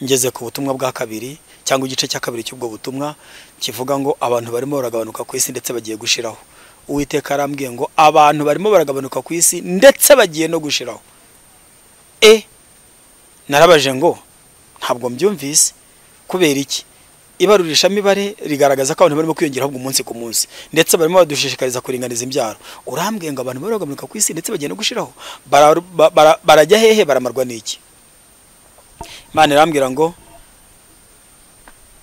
ngeze ku butumwa bwa kabiri cyangwa igice cya kabiri cy'ubwo butumwa kivuga ngo abantu barimo baragabanuka ku isi ndetse bagiye gushiraho. Uwiteka arambwiye ngo abantu barimo baragabanuka ku isi ndetse bagiye no gushiraho. Narabaje ngo ntabwo mbyumvise kubera iki? Ibarurisha mibare rigaragaza ko abantu barimo kwiyongeraho umunsi ku munsi ndetse barimo badushishikariza kuringaniza imbyaro. Urambwiye ngo abantu baragabanuka ku isi ndetse bagiye no gushiraho. Barajya hehe? Baramarwa n'iki? Imana irambwira ngo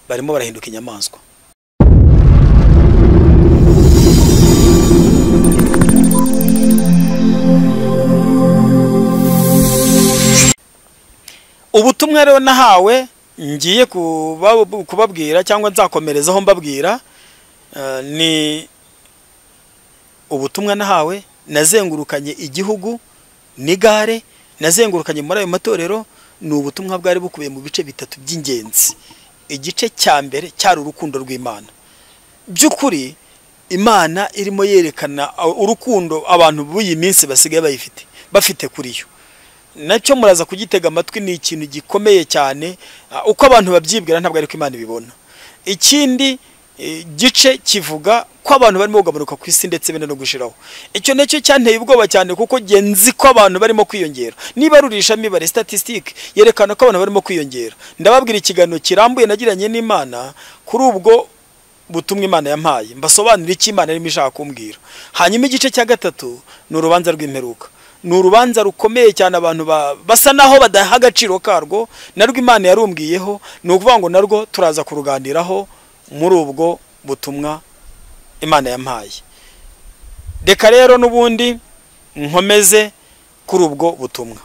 barimo barahinduka inyamaswa. Ubutumwa rero nahawe ngiye kubabwira cyangwa nzakomerezaho mbabwira ni ubutumwa nahawe. Nazengurukanye igihugu n'igare, nazengurukanye muri ayo matorero. Ni ubutumwa bwari bukubiye mu bice bitatu by'ingenzi. Igice cya mbere cyari urukundo rw'Imana. By'ukuri Imana irimo yerekana urukundo abantu b'uyi minsi basigaye bafite kuri yo. Nacyo muraza kugitega amatwi, ni ikintu gikomeye cyane. Uko abantu babyibwira ntabwo ari ko Imana ibibona. Ikindi gice kivuga ko abantu barimo kugabanuka ku isi ndetse bene no gushiraho. Icyo necyo cyanteye ubwoba cyane kuko genzi ko abantu barimo kwiyongera. Niba rurisha mibare statistique yerekana ko abantu barimo kwiyongera. Ndababwira ikiganiro kirambuye nagiranye n'Imana kuri ubwo butumwa Imana yampaye, mbasobanurira iki Imana irimo ishaka kumbwira. Hanyuma igice cya gatatu ni urubanza rw'imperuka. Ni urubanza rukomeye cyane abantu basa naho badaha agaciro karwo, narwo Imana yarumbwiyeho. Ni ukuvuga ngo narwo turaza kuruganiraho muri ubwo butumwa Imana yampaye. Reka rero n'ubundi nkomeze kuri ubwo butumwa.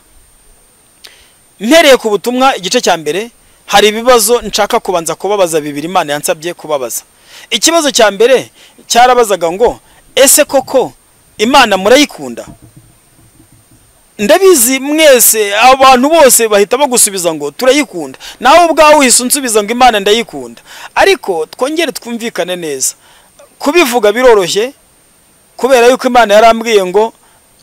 Mpereye ku butumwa igice cya mbere, hari ibibazo nshaka kubanza kubabaza bibiri Imana yansabye kubabaza. Ikibazo cya mbere cyarabazaga ngo ese koko Imana murayikunda? Ndabizi mwese abantu bose bahita bagusubiza ngo turayikunda. Nawe ubwawe uhise unsubiza ngo Imana ndayikunda. Ariko twongere twumvikane neza. Kubivuga biroroshye kubera yuko Imana yarambwiye ngo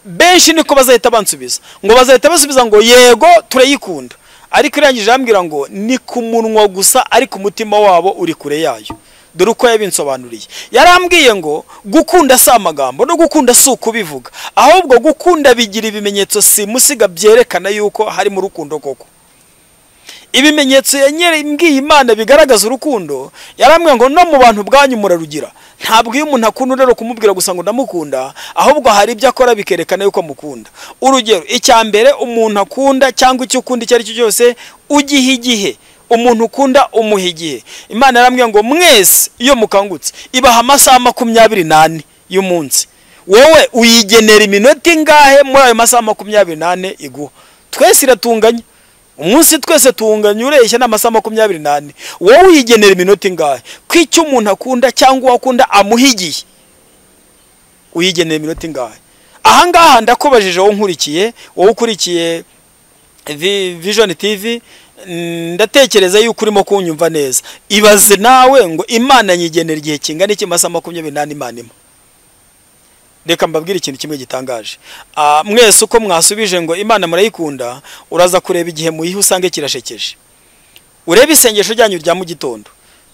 benshi niko bazahita bansubiza. Ngo bazahita basubiza ngo yego turayikunda. Ariko irangije ambwira ngo ni ku munwa gusa ariko umutima wabo uri kure yayo. Dore uko yabinsobanuriye. Yarambwiye ngo gukunda si amagambo no gukunda si ukubivuga, ahubwo gukunda bigira ibimenyetso simusiga byerekana yuko hari mu rukundo koko. Ibimenyetso yanyerembwiye Imana bigaragaza urukundo, yarambwiye ngo no mu bantu bwanyu murarugira. Ntabwo iyo umuntu akunda rero kumubwira gusa ngo ndamukunda, ahubwo hari ibyo akora bikerekana yuko mukunda. Urugero, icya mbere umuntu akunda cyangwa icyo ukunda icyo ari cyo cyose ugihe igihe. Umuntu ukunda umuha igihe. Imana yarambwiye ngo mwese iyo mukangutse ibaha amasaha 24 y'umunsi. Wowe uyigenera iminota ingahe muri ayo masaha 24 iguha? Twese iratunganya. Umunsi twese tunganya ureshya n'amasaha 24. Wowe uyigenera iminota ingahe? Kwicyo umuntu akunda cyangwa wakunda amuha igihe. Uyigenera iminota ingahe? Aha ngaha ndakubajije wowe nkurikiye, wowe ukurikiye Vision TV, ndatekereza yuko urimo kunyumva neza. Ibaze nawe ngo Imana nyigenera igihe kingana iki masaha 24 Imana imwe. Reka mbabwire ikintu kimwe gitangaje. Mwese uko mwasubije ngo Imana murayikunda, uraza kureba igihe muyihe usange kirashekeje. Urebe isengesho ryanyu rya mu gitondo.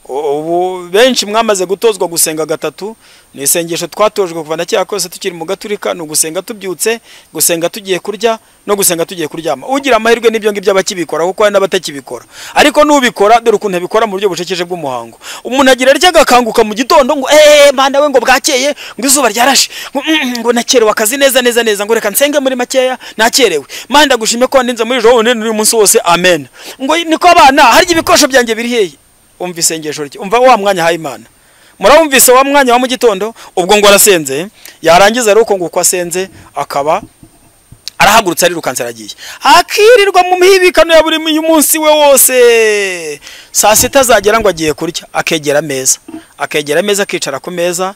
Ubu benshi mwamaze gutozwa gusenga gatatu. Ni isengesho twatojwe kuva na cyaka kose tukiri mu gaturika, no gusenga tubyutse, gusenga tugiye kurya no gusenga tugiye kuryama. Ugira amahirwe n'ibyo ngibyo abakibikora kuko hari n'abatakibikora. Ariko nubikora dore ukuntu abikora mu buryo bushekeje bw'umuhango. Umuntu agira rya gakanguka mu gitondo ngo Mana we ngo bwakeye ngo izuba ryarashe ngo nakerewe akazi neza ngo reka nsenge muri makeya nakerewe. Mana ndagushimye ko wandinze muri jowo none uri munsi wose, amen. Ngo niko abana hari ibikosho byanjye biri hehe? Umva isengesho rye, umva wa mwanya ha Imana. Murawumvise wa mwanya wa mu gitondo, ubwo ngo arasenze, yarangiza rero uko ngo kwasenze akaba arahagurutse ari rukanse aragiye. Akirirwa mu mihibikano ya buri munsi we wose. Saa 6 azagera ngo agiye kurya, akegera ameza akicara ku meza.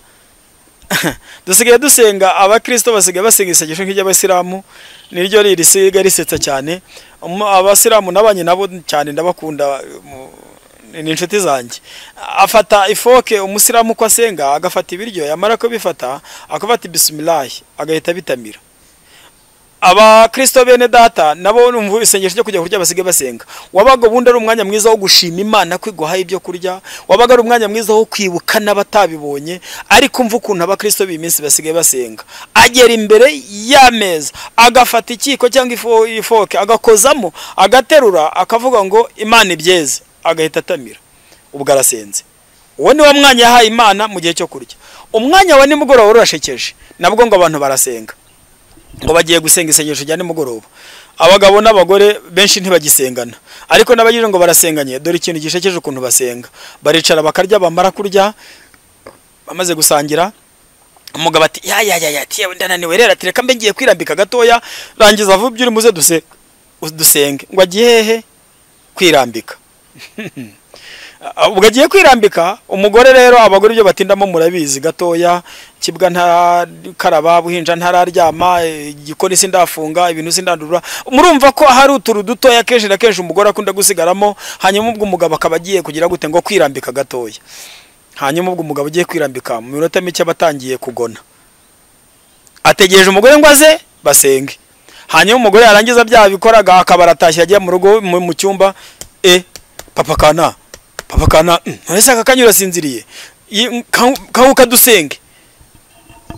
Dusigaye dusenga, abakristo basigaye basenga isengesho nk'iy'abasilamu, niryo risiga risetsa cyane. Abasilamu nabanye nabo cyane ndabakunda, ni inshuti zanjye. Afata ifoke umusilamu ko asenga, agafata ibiryo, yamara ko bifata akafata bismillah agahita bitamira. abakristo bene data nabo numva isengesho ryo kujya kurya basige basenga. Wabaga bundi ari umwanya mwiza wo gushima Imana kwiguha ibyo kurya, wabaga ari umwanya mwiza wo kwibuka n'abatabibonye, ariko mva ukuntu abakristo b'iminsi basige basenga. Agera imbere y'ameza agafata ikiko cyangwa ifoke agakozamo agaterura akavuga ngo Imana ibyeze, agahita atamira, ubwo arasenze. Uwo ni wa mwanya yahaye Imana mu gihe cyo kurya. Umwanya wa nimugoroba urashekeje, nabwo ngo abantu barasenga, ngo bagiye gusenga isengesho rya nimugoroba. Abagabo n'abagore benshi ntibagisengana, ariko n'abagije ngo barasenganye. Dore ikintu gishekeje ukuntu basenga. Baricara bakarya, bamara kurya bamaze gusangira, umugabo ati ya tiye ndananiwe rero, ati reka mbe ngiye kwirambika gatoya, rangiza vuba uri muze dusenge. Ngo agiye hehe? Kwirambika. Ubwo agiye kwirambika. Umugore rero, abagore ibyo batindamo murabizi, gatoya kibwa ntakaraba, buhinja ntararyama, igikoni sindafunga, ibintu sindandura. Murumva ko hari uturu dutoya kenshi na kenshi umugore akunda gusigaramo. Hanyuma ubwo umugabo akaba agiye kugira gute ngo kwirambika gatoya. Hanyuma ubwo umugabo agiye kwirambika, mu minota mike batangiye kugona, ategereje umugore ngo aze basenge. Hanyuma umugore yarangiza bya bikoraga akabaratashya agiye mu rugo mu cyumba. Papa kana nese akakanyura sinziriye, kahuka dusenge.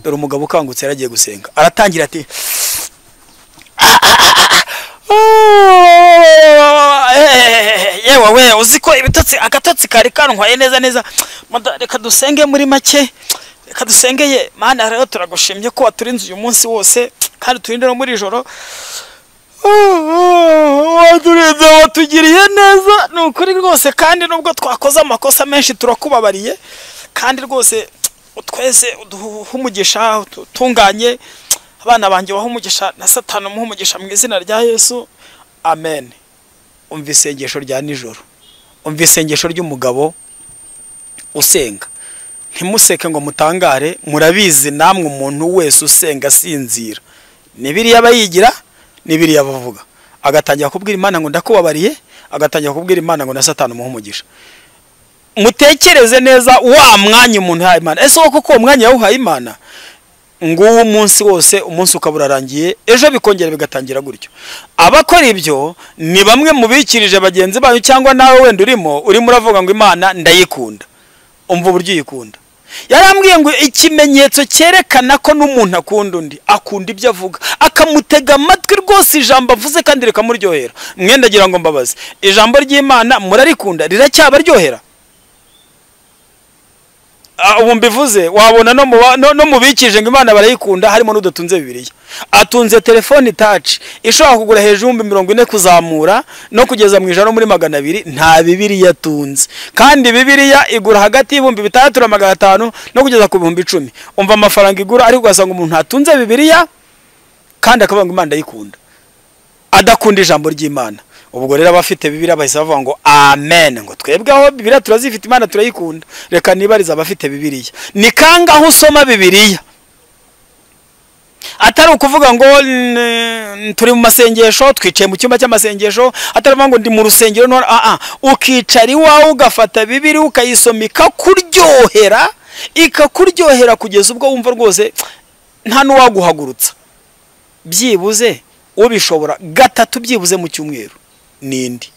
Dore umugabo ukangutse yaragiye gusenga, aratangira ati yewe we uziko ibitotsi agatotsi kari kantwaye neza, reka dusenge muri make, reka dusengeye Mana. Rero turagushimye ko waturinze uyu munsi wose, kandi turinde no muri joro. Waturinze, watugiriye neza, ni ukuri rwose, kandi nubwo twakoze amakosa menshi turakubabariye, kandi rwose twese umugisha tunganye. Abana banjye umugisha na Satani umugisha mu izina rya Yesu, amen. Umva isengesho rya nijoro, umva isengesho ry'umugabo usenga. Ntimuseke ngo mutangare, murabizi namwe umuntu wese usenga sinzira nibiri yabayigira, nibiri yabavuga, agatangira kubwira Imana ngo ndakubabariye, agatangira kubwira Imana ngo na Satani umugisha. Mutekereze neza wa mwanya umuntu yahaye Imana. Ese koko uwo mwanya yawuhaye Imana? Nguwo umunsi wose, umunsi ukaburarangiye, ejo bikongera bigatangira gutyo. Abakora ibyo ni bamwe mu bikirije bagenzi banyu, cyangwa nawe wenda urimo uravuga ngo Imana ndayikunda. Umva uburyo uyikunda. Yarambwiye ngo ikimenyetso cyerekana ko n'umuntu akunda undi, akunda ibyo avuga, akamutega amatwi rwose ijambo avuze kandi rikamuryohera. Mwendagira ngo mbabaze, ijambo ry'Imana murarikunda, riracyabaryohera? Ubu mbivuze wabona no mubikije ngo Imana barayikunda, harimo n'udatunze Bibiliya. Atunze telefone touch ishobora kugura hejuru 40 kuzamura no kugeza mu ijana muri 200, nta Bibiliya atunze. Kandi Bibiliya igura hagati y'600 na 500 no kugeza ku 10,000. Umva amafaranga igura, ariko ugasanga umuntu atunze Bibiliya kandi akavuga ngo Imana ndayikunda, adakunda ijambo ry'Imana. Ubwo rero abafite Bibiliya bahise bavuga ngo amen, ngo twebweho Bibiliya turazifite, Imana turayikunda. Reka nibariza abafite Bibiliya, ni kangaho usoma Bibiliya atari ukuvuga ngo turi mu masengesho, twicaye mu cyumba cy'amasengesho, atari ngo ndi mu rusengero no ukicara iwawe ugafata Bibiliya ukayisoma ikakuryohera kugeza ubwo wumva rwose nta n'uwaguhagurutsa. Byibuze ubishobora 3 byibuze mu cyumweru nindi.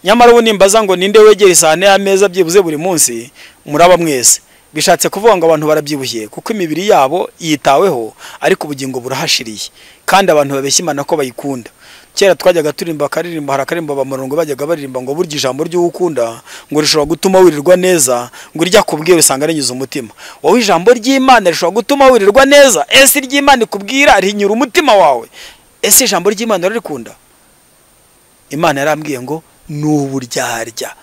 Nyamara ubu nimbaza ngo ninde wegera isahane y'ameza byibuze buri munsi, muraba mwese. Bishatse kuvuga ngo abantu barabyibuhiye kuko imibiri yabo yitaweho, ariko ubugingo burahashiriye. Kandi abantu babeshya Imana ko bayikunda. Kera twajyaga turimba akaririmba, harakarimba bamurongo bajyaga baririmba ngo burya ijambo ry'ukunda ngo rishobora gutuma wirirwa neza, ngo irya kubwira usanga rinyuza umutima. Wowe ijambo ry'Imana rishobora gutuma wirirwa neza, ese ry'Imana ikubwira rinyura umutima wawe. Ese ijambo ry'Imana rarikunda? Imana yarambwiye ngo nuburyarya.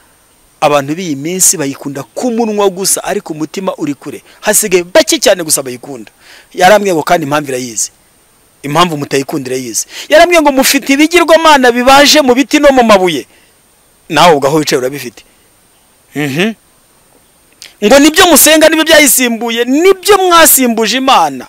Abantu b'iyi minsi bayikunda ku munwa gusa, ariko umutima uri kure, hasigaye bake cyane gusa bayikunda. Yarambwiye ngo kandi impamvu irayizi, impamvu mutayikundira yize. Yarambwiye ngo mufite ibigirwamana bibaje mu biti no mu mabuye, nawe ugaho wicaye urabifite. Ngo nibyo musenga, nibyo byayisimbuye, nibyo mwasimbuje Imana.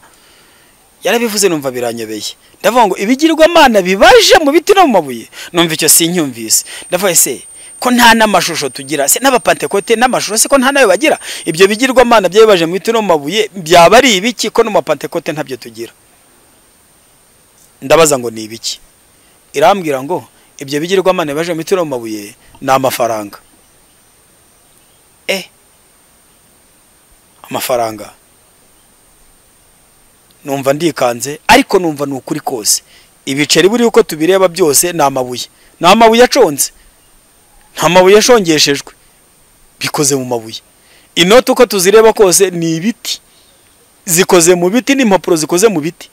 Yarabivuze numva biranyobeye. Ndavuga ngo ibigirwamana bibaje mu biti no mu mabuye, numva icyo sinyumvise. Ndavuga se ko nta namashusho tugira, se n'abapantekote n'amashusho se ko nta nayo bagira? Ibyo bigirwamana byabaje mu biti no mu mabuye byaba ari ibiki ko no mu pantekote ntabyo tugira? ndabaza ngo ni ibiki. Irambwira ngo ibyo bigirwamana baje mitiro mu mabuye ni amafaranga. Amafaranga. Numva ndikanze, ariko numva ni ukuri kose. Ibiceri buri uko tubireba byose ni amabuye. Ni amabuye aconze. Nta mabuye ashongeshejwe. Bikoze mu mabuye. Inoti uko tuzireba kose ni ibiti. Zikoze mu biti, n'impapuro zikoze mu biti.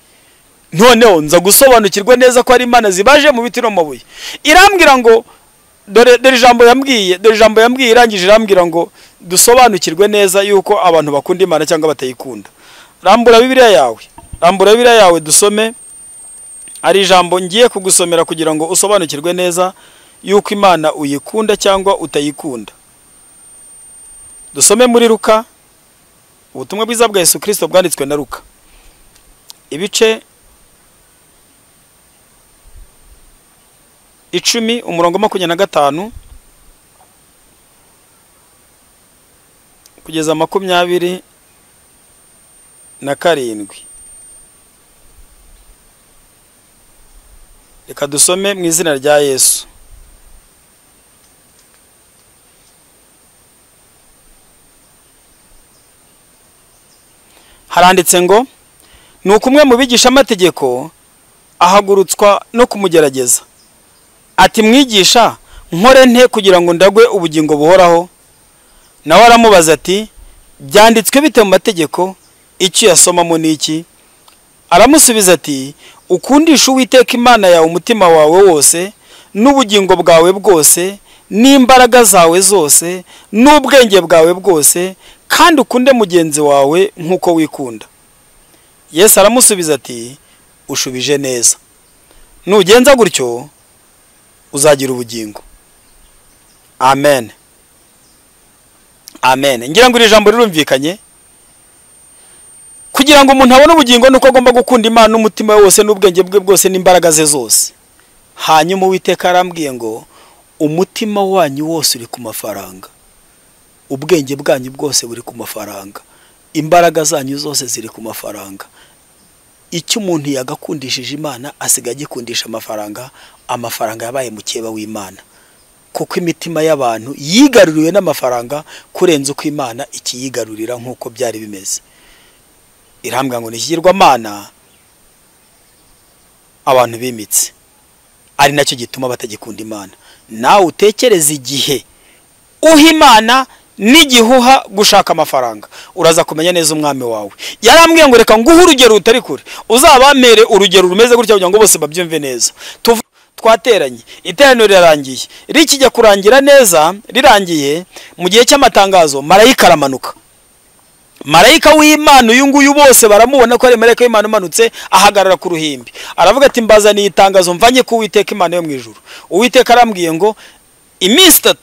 Noneho nza gusobanukirwa neza ko ari Imana zibaje mu biti no mabuye. Irambwira ngo dore ijambo yambwiye irangije irambwira ngo dusobanukirwe neza yuko abantu bakunda Imana cyangwa batayikunda. Rambura Bibiliya yawe dusome. Ari ijambo ngiye kugusomera kugira ngo usobanukirwe neza yuko Imana uyikunda cyangwa utayikunda. Dusome muri Luka, ubutumwa bwiza bwa Yesu Kristo bwanditswe na Luka, ibice 10 umurongo 25 kugeza 27. Reka dusome mu izina rya Yesu. Haranditse ngo nuko umwe mu bigisha amategeko ahagurutswa no kumugerageza, ati mwigisha, nkore nte kugira ngo ndagwe ubugingo buhoraho? Nawe aramubaza ati byanditswe bite mu mategeko, icyo yasomamo niki? Aramusubiza ati ukundisha Uwiteka Imana yawe umutima wawe wose, n'ubugingo bwawe bwose, n'imbaraga zawe zose, n'ubwenge bwawe bwose, kandi ukunde mugenzi wawe nk'uko wikunda. Yesu aramusubiza ati ushubije neza, nugenza gutyo uzagira ubugingo. Amen. Amen. Ngira ngo iri jambo rirumvikanye. Kugira ngo umuntu abone ubugingo nuko agomba gukunda Imana n'umutima we wose, n'ubwenge bwe bwose, n'imbaraga ze zose. Hanyuma Uwiteka arambwiye ngo umutima wanyu wose uri ku mafaranga, ubwenge bwanyu bwose buri ku mafaranga, imbaraga zanyu zose ziri ku mafaranga. Icyo umuntu yagakundishije Imana asigaye agikundisha amafaranga. Amafaranga yabaye mukeba w'Imana, kuko imitima y'abantu yigaruriwe n'amafaranga kurenza uko Imana ikiyigarurira nk'uko byari bimeze. Irambwira ngo nikigirwamana abantu bimitse, ari nacyo gituma batagikunda Imana. Nawe utekereza igihe uha Imana n'igihuha gushaka amafaranga, uraza kumenya neza umwami wawe. Yarambwiye ngo reka nguhe urugero rutari kure, uzabamere urugero rumeze gutya kugira ngo bose babyumve neza. Twateranye, iteraniro rirarangiye, rikijya kurangira neza, rirangiye mu gihe cy'amatangazo, marayika aramanuka. Marayika w'Imana uyu nguyu bose baramubona ko ari marayika w'Imana umanutse, ahagarara ku ruhimbi. Aravuga ati mbazaniye itangazo mvanye ku Uwiteka Imana yo mu ijuru. Uwiteka arambwiye ngo iminsi 3,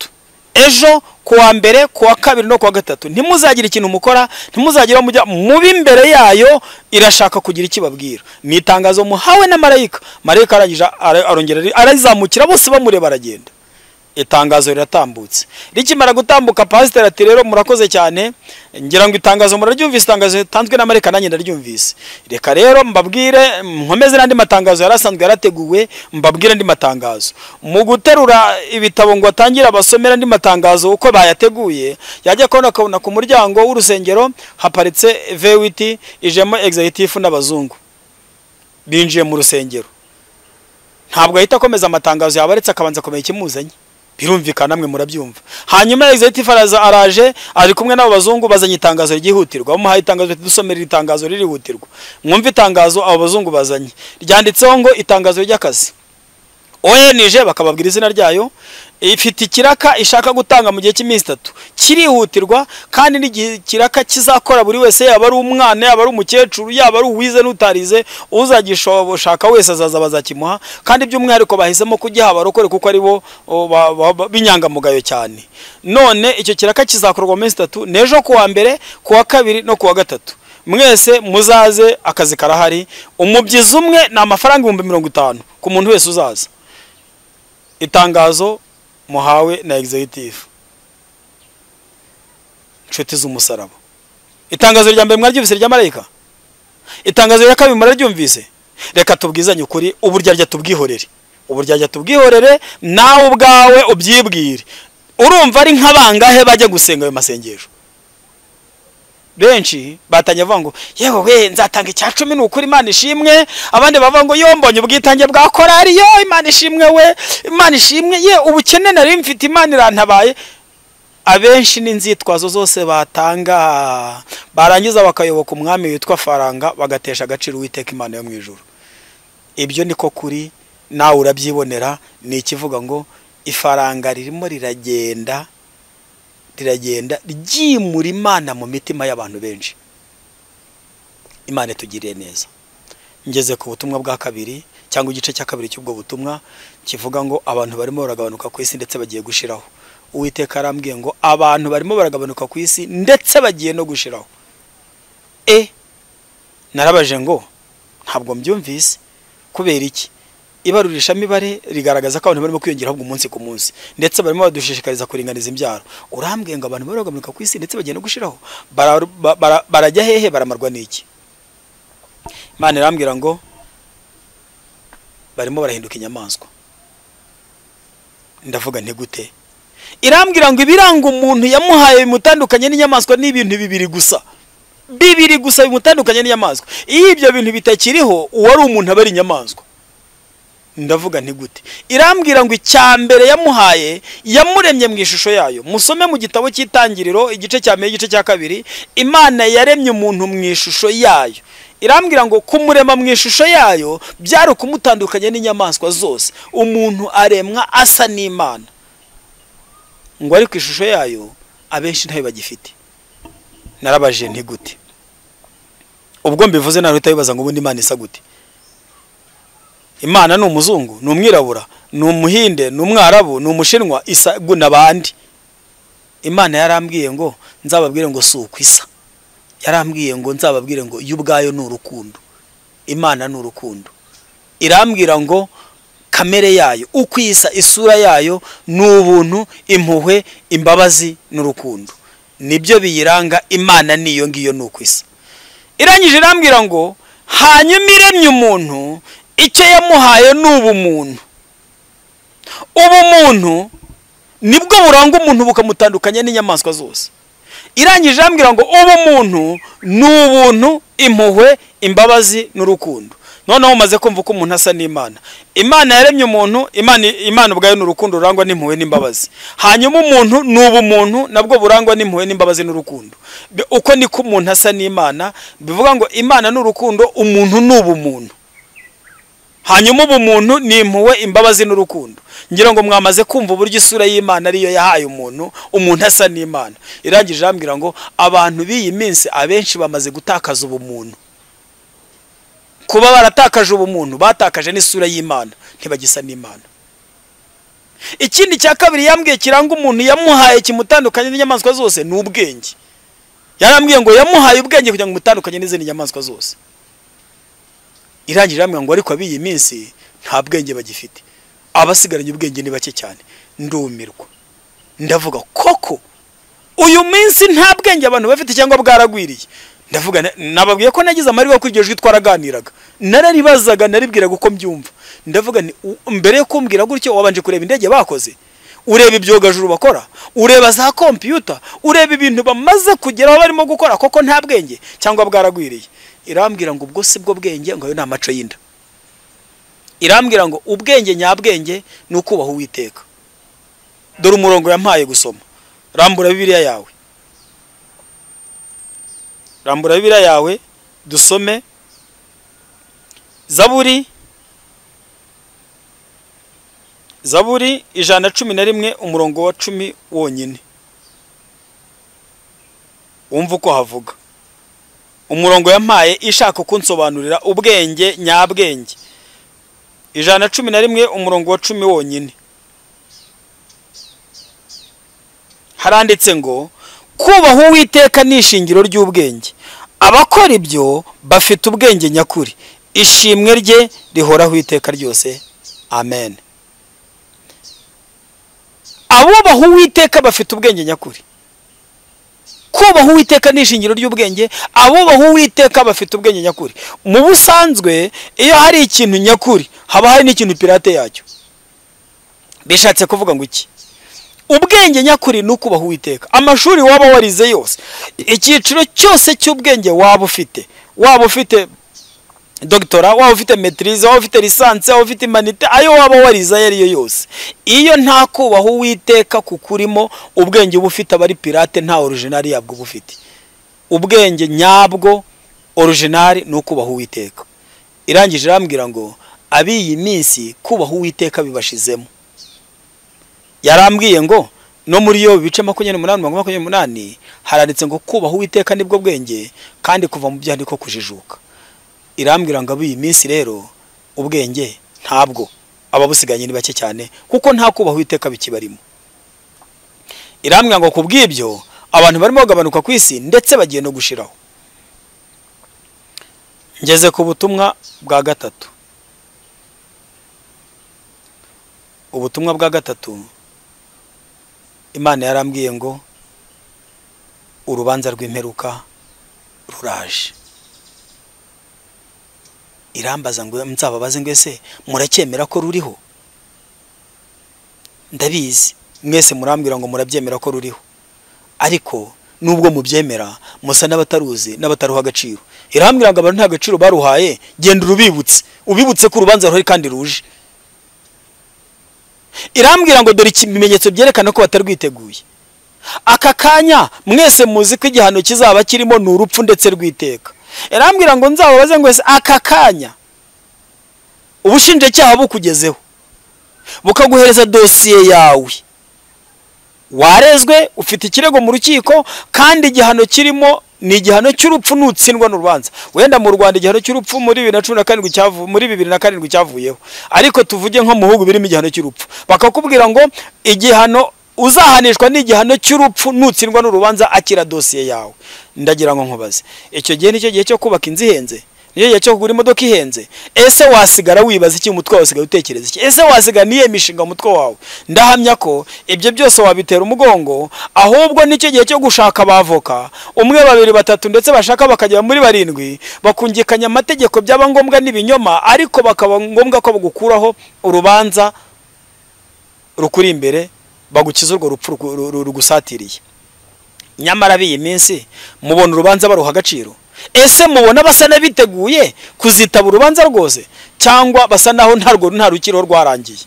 ejo, kuwa mbere, kuwa kabiri no kuwa gatatu, ntimuzagira ikintu mukora, ntimuzagira mujya mubi imbere yayo, irashaka kugira ikibabwira. Ni itangazo muhawe na marayika. Marayika arangije arongera arazamukira, bose bamureba aragenda. Itangazo riratambutse. Rikimara gutambuka, pastor ati rero murakoze cyane, ngira ngo itangazo muraryumvise, itangazo tanzwe na marayika nanjye ndaryumvise. Reka rero mbabwire nkomeze n'andi matangazo yarasanzwe yarateguwe, mbabwire andi matangazo. Mu guterura ibitabo ngo atangira abasomera andi matangazo uko bayateguye, yajya kubona ku muryango w'urusengero haparitse V8 ijemo executive n'abazungu. Binjiye mu rusengero. Ntabwo ahita akomeza amatangazo yabaretse, akabanza komeye kimuzanye. Birumvikana namwe murabyumva. Hanyuma executive araje, ari kumwe n'abo bazungu, bazanye itangazo ryihutirwa. Bamuhaye itangazo, dusomera itangazo ririhutirwa. Mwumva itangazo abo bazungu bazanye, ryanditseho ngo itangazo ry'akazi. ONG bakababwira izina ryayo, ifite ikiraka ishaka gutanga mu gihe cy'iminsi 3, kirihutirwa kandi n'igihe kiraka kizakora buri wese, yaba ari umwana, yaba ari umukecuru, yaba ari uwize n'utarize, uzagishoboshaka wese azaza bazakimuha. Kandi by'umwihariko bahisemo kugiha abarokore kuko ari bo binyangamugayo cyane. None icyo kiraka kizakorwa mu minsi 3, nejo kuwa mbere, kuwa kabiri no kuwa gatatu. Mwese muzaze, akazi karahari. Umubyizi umwe ni amafaranga 50,000 ku muntu wese uzaza. Itangazo muhawe na executive. Nshuti z'umusaraba, itangazo rya mbere mwaryumvise rya marayika? Itangazo rya kabiri muraryumvise? reka tubwizanye ukuri, uburyarya tubwihorere nawe ubwawe ubyibwire. Urumva ari nk'abangahe bajya gusenga ayo masengesho? Benshi batanye avuga ngo yewe we nzatanga icya 10 n'ukuri Imana ishimwe, abandi bavuga ngo yo mbonye ubwitange bwa korari, yo Imana ishimwe, we Imana ishimwe, ye ubukene nari mfite Imana irantabaye. Abenshi n'inzitwazo zose batanga, barangiza bakayoboka umwami witwa faranga, bagatesha agaciro Uwiteka Imana yo mu ijuru. Ibyo niko kuri, nawe urabyibonera. Ni ikivuga ngo ifaranga ririmo riragenda ryimura Imana mu mitima y'abantu benshi. Imana itugiriye neza. Ngeze ku butumwa bwa kabiri cyangwa igice cya kabiri cy'ubwo butumwa kivuga ngo abantu barimo baragabanuka ku isi ndetse bagiye gushiraho. Uwiteka arambwiye ngo abantu barimo baragabanuka ku isi ndetse bagiye no gushiraho. Narabaje ngo ntabwo mbyumvise, kubera iki? Ibarurisha mibare rigaragaza ko abantu barimo kwiyongera ahubwo umunsi ku munsi, ndetse barimo badushishikariza kuringaniza imbyaro. Urambwiye ngo abantu baragabanuka ku isi ndetse bagiye no gushiraho, barajya hehe? Baramarwa n'iki? Imana irambwira ngo barimo barahinduka inyamaswa. Ndavuga nti gute? Irambwira ngo ibiranga umuntu yamuhaye bimutandukanye n'inyamaswa ni ibintu bibiri gusa bimutandukanye n'inyamaswa. Iyo ibyo bintu bitakiriho, uwari umuntu aba ari inyamaswa. Ndavuga nti gute? Irambwira ngo icyambere yamuhaye, yamuremye mu ishusho yayo. Musome mu gitabo cy'Itangiriro igice cya 1 igice cya 2, Imana yaremye umuntu mu ishusho yayo. Irambwira ngo kumurema mu ishusho yayo byari kumutandukanya n'inyamaswa zose. Umuntu aremwa asa n'Imana, ngo ari ku ishusho yayo, abenshi ntayo bagifite. Narabaje nti gute? Ubwo mbivuze nawe utabibaza ngo ubundi Imana isa gute? Imana ni umuzungu, ni umwirabura, ni umuhinde, ni umwarabu, ni umushinwa, isa n'abandi. Imana yarambwiye ngo nzababwire ngo si uko isa. Yarambwiye ngo nzababwire ngo y'ubwayo ni urukundo. Imana ni urukundo. Irambwira ngo kamere yayo, uko isa, isura yayo ni ubuntu, impuhwe, imbabazi n'urukundo. Nibyo biyiranga. Imana niyo ngiyo ni uko isa. Irangije irambwira ngo hanyuma iremye umuntu, icyo yamuhaye ni ubumuntu. Ubumuntu nibwo buranga umuntu bukamutandukanya n'inyamaswa zose. Irangije irambwira ngo ubumuntu ni ubuntu, impuhwe, imbabazi n'urukundo. Noneho umaze kumva ko umuntu asa n'Imana. Imana yaremye umuntu, Imana ubwayo n'urukundo rurangwa n'impuhwe n'imbabazi. Hanyuma umuntu ni ubumuntu, nabwo burangwa n'impuhwe n'imbabazi n'urukundo. Uko niko umuntu asa n'Imana. Bivuga ngo Imana n'urukundo, umuntu ni ubumuntu. Hanyuma ubumuntu ni impuhwe, imbabazi n'urukundo. Ngira ngo mwamaze kumva uburyo isura y'Imana ariyo yahaye umuntu asa n'Imana. Irangije irambwira ngo abantu b'iyi minsi abenshi bamaze gutakaza ubumuntu. Kuba baratakaje ubumuntu, batakaje n'isura y'Imana, ntibagisa n'Imana. Ikindi cya kabiri yambwiye kiranga umuntu yamuhaye kimutandukanye n'inyamaswa zose ni ubwenge. Yarambwiye ngo yamuhaye ubwenge kugira ngo mutandukanye n'izindi nyamaswa zose. Irangije irambwira ngo ariko abiyi minsi nta bwenge bagifite, abasigaranye ubwenge ni bake cyane. Ndumirwa, ndavuga koko uyu minsi nta bwenge abantu bafite cyangwa bwaragwiriye. Ndavuga nababwiye ko nagize amahirwe kuri iryo jwi twaraganiraga, nararibazaga, naribwiraga uko mbyumva. Ndavuga ni mbere yo kumbwira gutyo wabanje kureba indege bakoze, ureba ibyogajuru bakora, ureba za computer, ureba ibintu bamaze kugeraho barimo gukora, koko nta bwenge cyangwa bwaragwiriye. Irambwira ngo ubwo si bwo bwenge, ngo ayo ni amaco y'inda. Irambwira ngo ubwenge nyabwenge ni ukubaha Uwiteka. Dore umurongo yampaye gusoma. Rambura Bibiliya yawe, rambura Bibiliya yawe dusome Zaburi 111 umurongo wa 10 wonyine. Umva uko havuga. Umurongo yampaye ishaka kunsobanurira ubwenge nyabwenge. 111 umurongo wa 10 wonyine. Haranditse ngo kubaha Uwiteka ni ishingiro ry'ubwenge. Abakora ibyo bafite ubwenge nyakuri. Ishimwe rye rihoraho iteka ryose. Amen. Abubaha Uwiteka bafite ubwenge nyakuri. kubaha Uwiteka ni ishingiro ry'ubwenge. Abubaha Uwiteka bafite ubwenge nyakuri. Mu busanzwe iyo hari ikintu nyakuri haba hari n'ikintu pirate yacyo. Bishatse kuvuga ngo iki? Ubwenge nyakuri ni ukubaha Uwiteka. Amashuri waba warize yose, icyiciro cyose cy'ubwenge waba ufite doctora, waba ufite maîtrise, waba ufite licence, waba ufite humanité, ayo waba warize yariyo yose, iyo nta kubaha Uwiteka kukurimo, ubwenge bufite abari pirate, nta original yabwo bufite. Ubwenge nyabwo original ni ukubaha Uwiteka. Irangije rambwira ngo abiyi minsi kubaha Uwiteka bibashizemo. Yarambwiye ngo no muri yo bice 28 haranditse ngo kubaha Uwiteka nibwo bwenge, kandi kuva mu byaha niko kujijuka. Irambwira ngo abiyi minsi rero ubwenge ntabwo ababusiganye ni bake cyane, kuko nta kubaha Uwiteka bikibarimo. Irambwira ngo kubw'ibyo abantu barimo kugabanuka ku isi ndetse bagiye no gushiraho. Ngeze ku butumwa bwa gatatu. Ubutumwa bwa gatatu, Imana yarambwiye ngo urubanza rw'imperuka ruraje. Irambaza ngo nzababaze ngo ese muracyemera ko ruriho? Ndabizi mwese murambwira ngo murabyemera ko ruriho, ariko nubwo mubyemera musa n'abataruzi n'abataruha agaciro. Irambwira ngo abantu nta gaciro baruhaye, genda ubibutse ko urubanza ruhari kandi ruje. Irambwira ngo dore ikimenyetso byerekana ko batarwiteguye. Aka kanya mwese muzi ko igihano kizaba kirimo n'urupfu ndetse rw'iteka. Irambwira ngo nzababaze ngo ese aka kanya ubushinjacyaha bukugezeho bukaguhereza dosiye yawe, warezwe, ufite ikirego mu rukiko, kandi igihano kirimo ni igihano cy'urupfu nutsindwa n'urubanza. Wenda mu Rwanda igihano cy'urupfu muri 2017 cyavuyeho, ariko tuvuge nko mu bihugu birimo igihano cy'urupfu, bakakubwira ngo igihano uzahanishwa ni igihano cy'urupfu nutsindwa n'urubanza, akira dosiye yawe. Ndagira ngo nkubaze, icyo gihe nicyo gihe cyo kubaka inzu ihenze? Niyo gihe cyo kugura imodoka ihenze? Ese wasigara wibaza iki umutwe wawe, usigaye utekereza iki? Ese wasigara niye mishinga umutwe wawe? Ndahamya ko ibyo byose wabitera umugongo, ahubwo nicyo gihe cyo gushaka abavoka, 1 2 3 ndetse bashaka bakajya muri 7, bakungikanya amategeko byaba ngombwa n'ibinyoma, ariko bakaba ngombwa ko bagukuraho urubanza rukuri imbere, bagukiza urwo rupfu rugusatiriye. Nyamara biyi minsi mubona urubanza baruha agaciro? Ese mubona basa n'abiteguye kuzitaba urubanza rwose, cyangwa basa naho nta rukiro rwarangiye?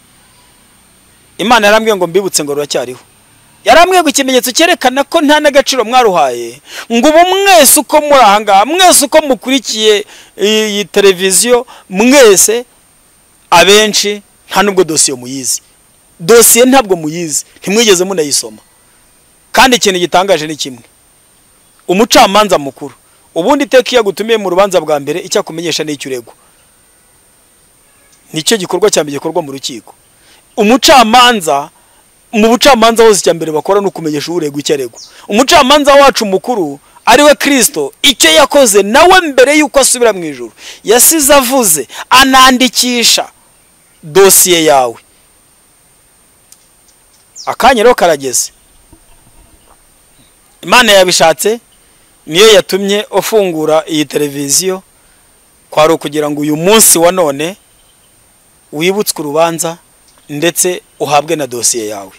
Imana yarambwiye ngo mbibutse ngo ruracyariho. Yarambwiye ngo ikimenyetso cyerekana ko nta n'agaciro mwaruhaye, ngo ubu mwese uko murahanga, mwese uko mukurikiye iyi televiziyo, mwese abenshi nta nubwo dosiye muyizi. Dosiye ntabwo muyizi, ntimwigeze munayisoma. Kandi ikintu gitangaje ni kimwe, umucamanza mukuru ubundi iteka yagutumiye mu rubanza bwa mbere, icyo akumenyesha n'icyo urego. Nicyo gikorwa cyambere gikorwa mu rukiko. Umucamanza mu bucamanza hose cyambere bakora no kumenyesha urego icyo arego. Umucamanza wacu mukuru ari we Kristo, icyo yakoze nawe mbere yuko asubira mu ijuru, yasize avuze anandikisha dosiye yawe. Akanya rero karageze. Imana yabishatse niyo yatumye ufungura iyi televiziyo, kwari ukugira ngo uyu munsi wa none wibutswe urubanza ndetse uhabwe na dosiye yawe.